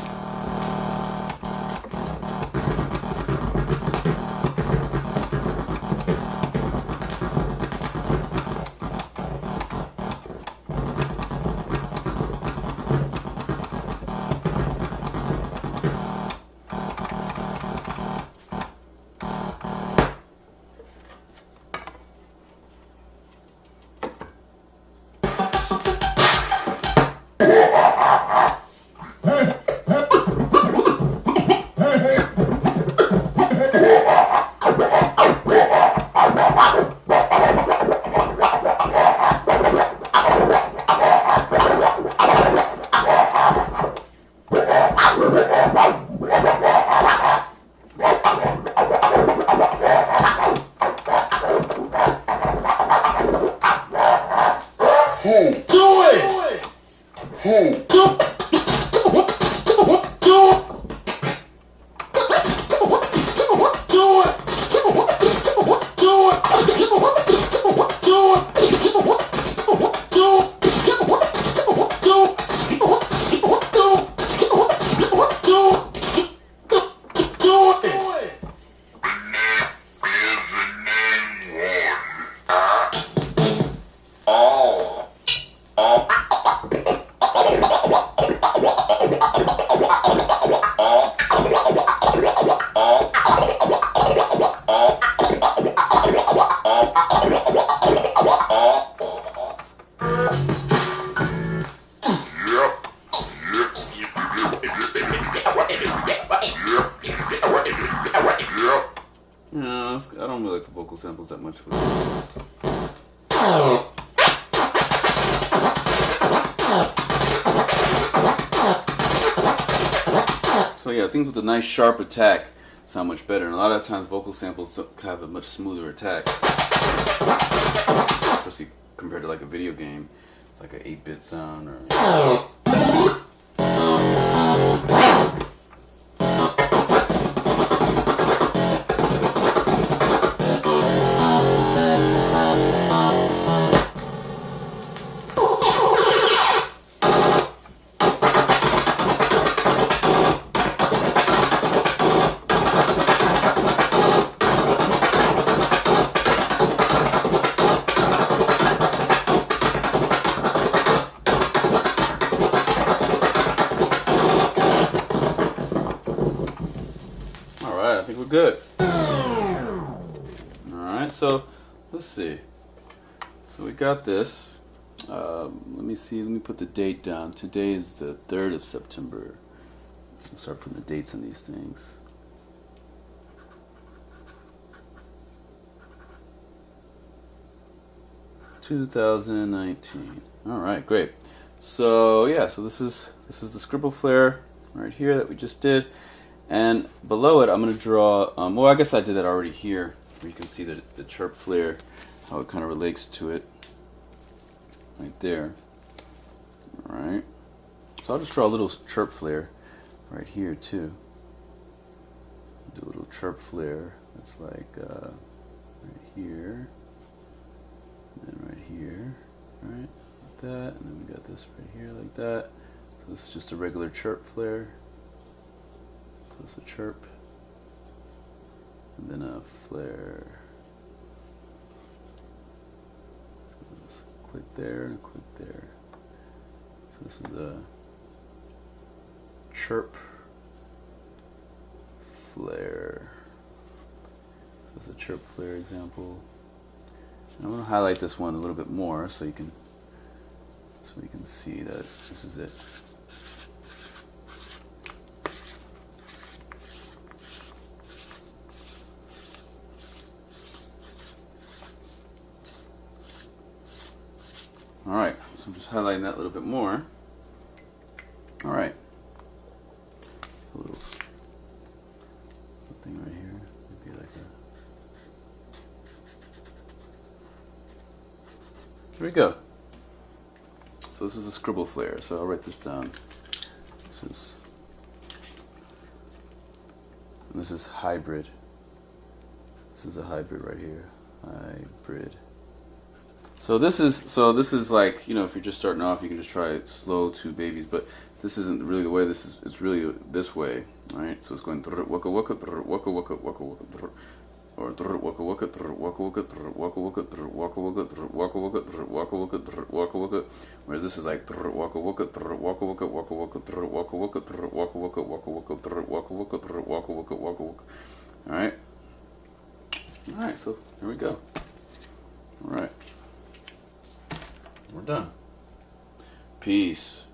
So yeah, things with a nice sharp attack sound much better, and a lot of times vocal samples have a much smoother attack, especially compared to like a video game. It's like an 8-bit sound or... I think we're good. Alright, so let's see. So we got this. Let me see, let me put the date down. Today is the 3rd of September. I'll start putting the dates on these things. (2019). Alright, great. So yeah, so this is the Scribble Flare right here that we just did. And below it, I'm going to draw, well, I guess I did that already here, where you can see the Chirp Flare, how it kind of relates to it, right there. Alright, so I'll just draw a little Chirp Flare right here, too. Do a little Chirp Flare, that's like, right here, and then right here, right, like that, and then we got this right here, like that. So this is just a regular Chirp Flare. So it's a chirp, and then a flare. So let's click there and click there. So this is a chirp flare. So this is a chirp flare example. And I'm going to highlight this one a little bit more so we can see that this is it. Alright, so I'm just highlighting that a little bit more. Alright. A little thing right here. Maybe like a... Here we go. So this is a Scribble Flare, so I'll write this down. This is hybrid. This is a hybrid right here. Hybrid. So this is like, you know, if you're just starting off, you can just try slow 2 babies, but this isn't really the way. This is, it's really this way. All right, so it's going waka waka waka waka waka waka or waka waka waka waka waka waka waka waka waka waka waka waka waka, whereas this is like waka waka waka waka waka waka waka waka waka waka waka waka waka waka. All right. All right. So here we go. All right. We're done. Peace.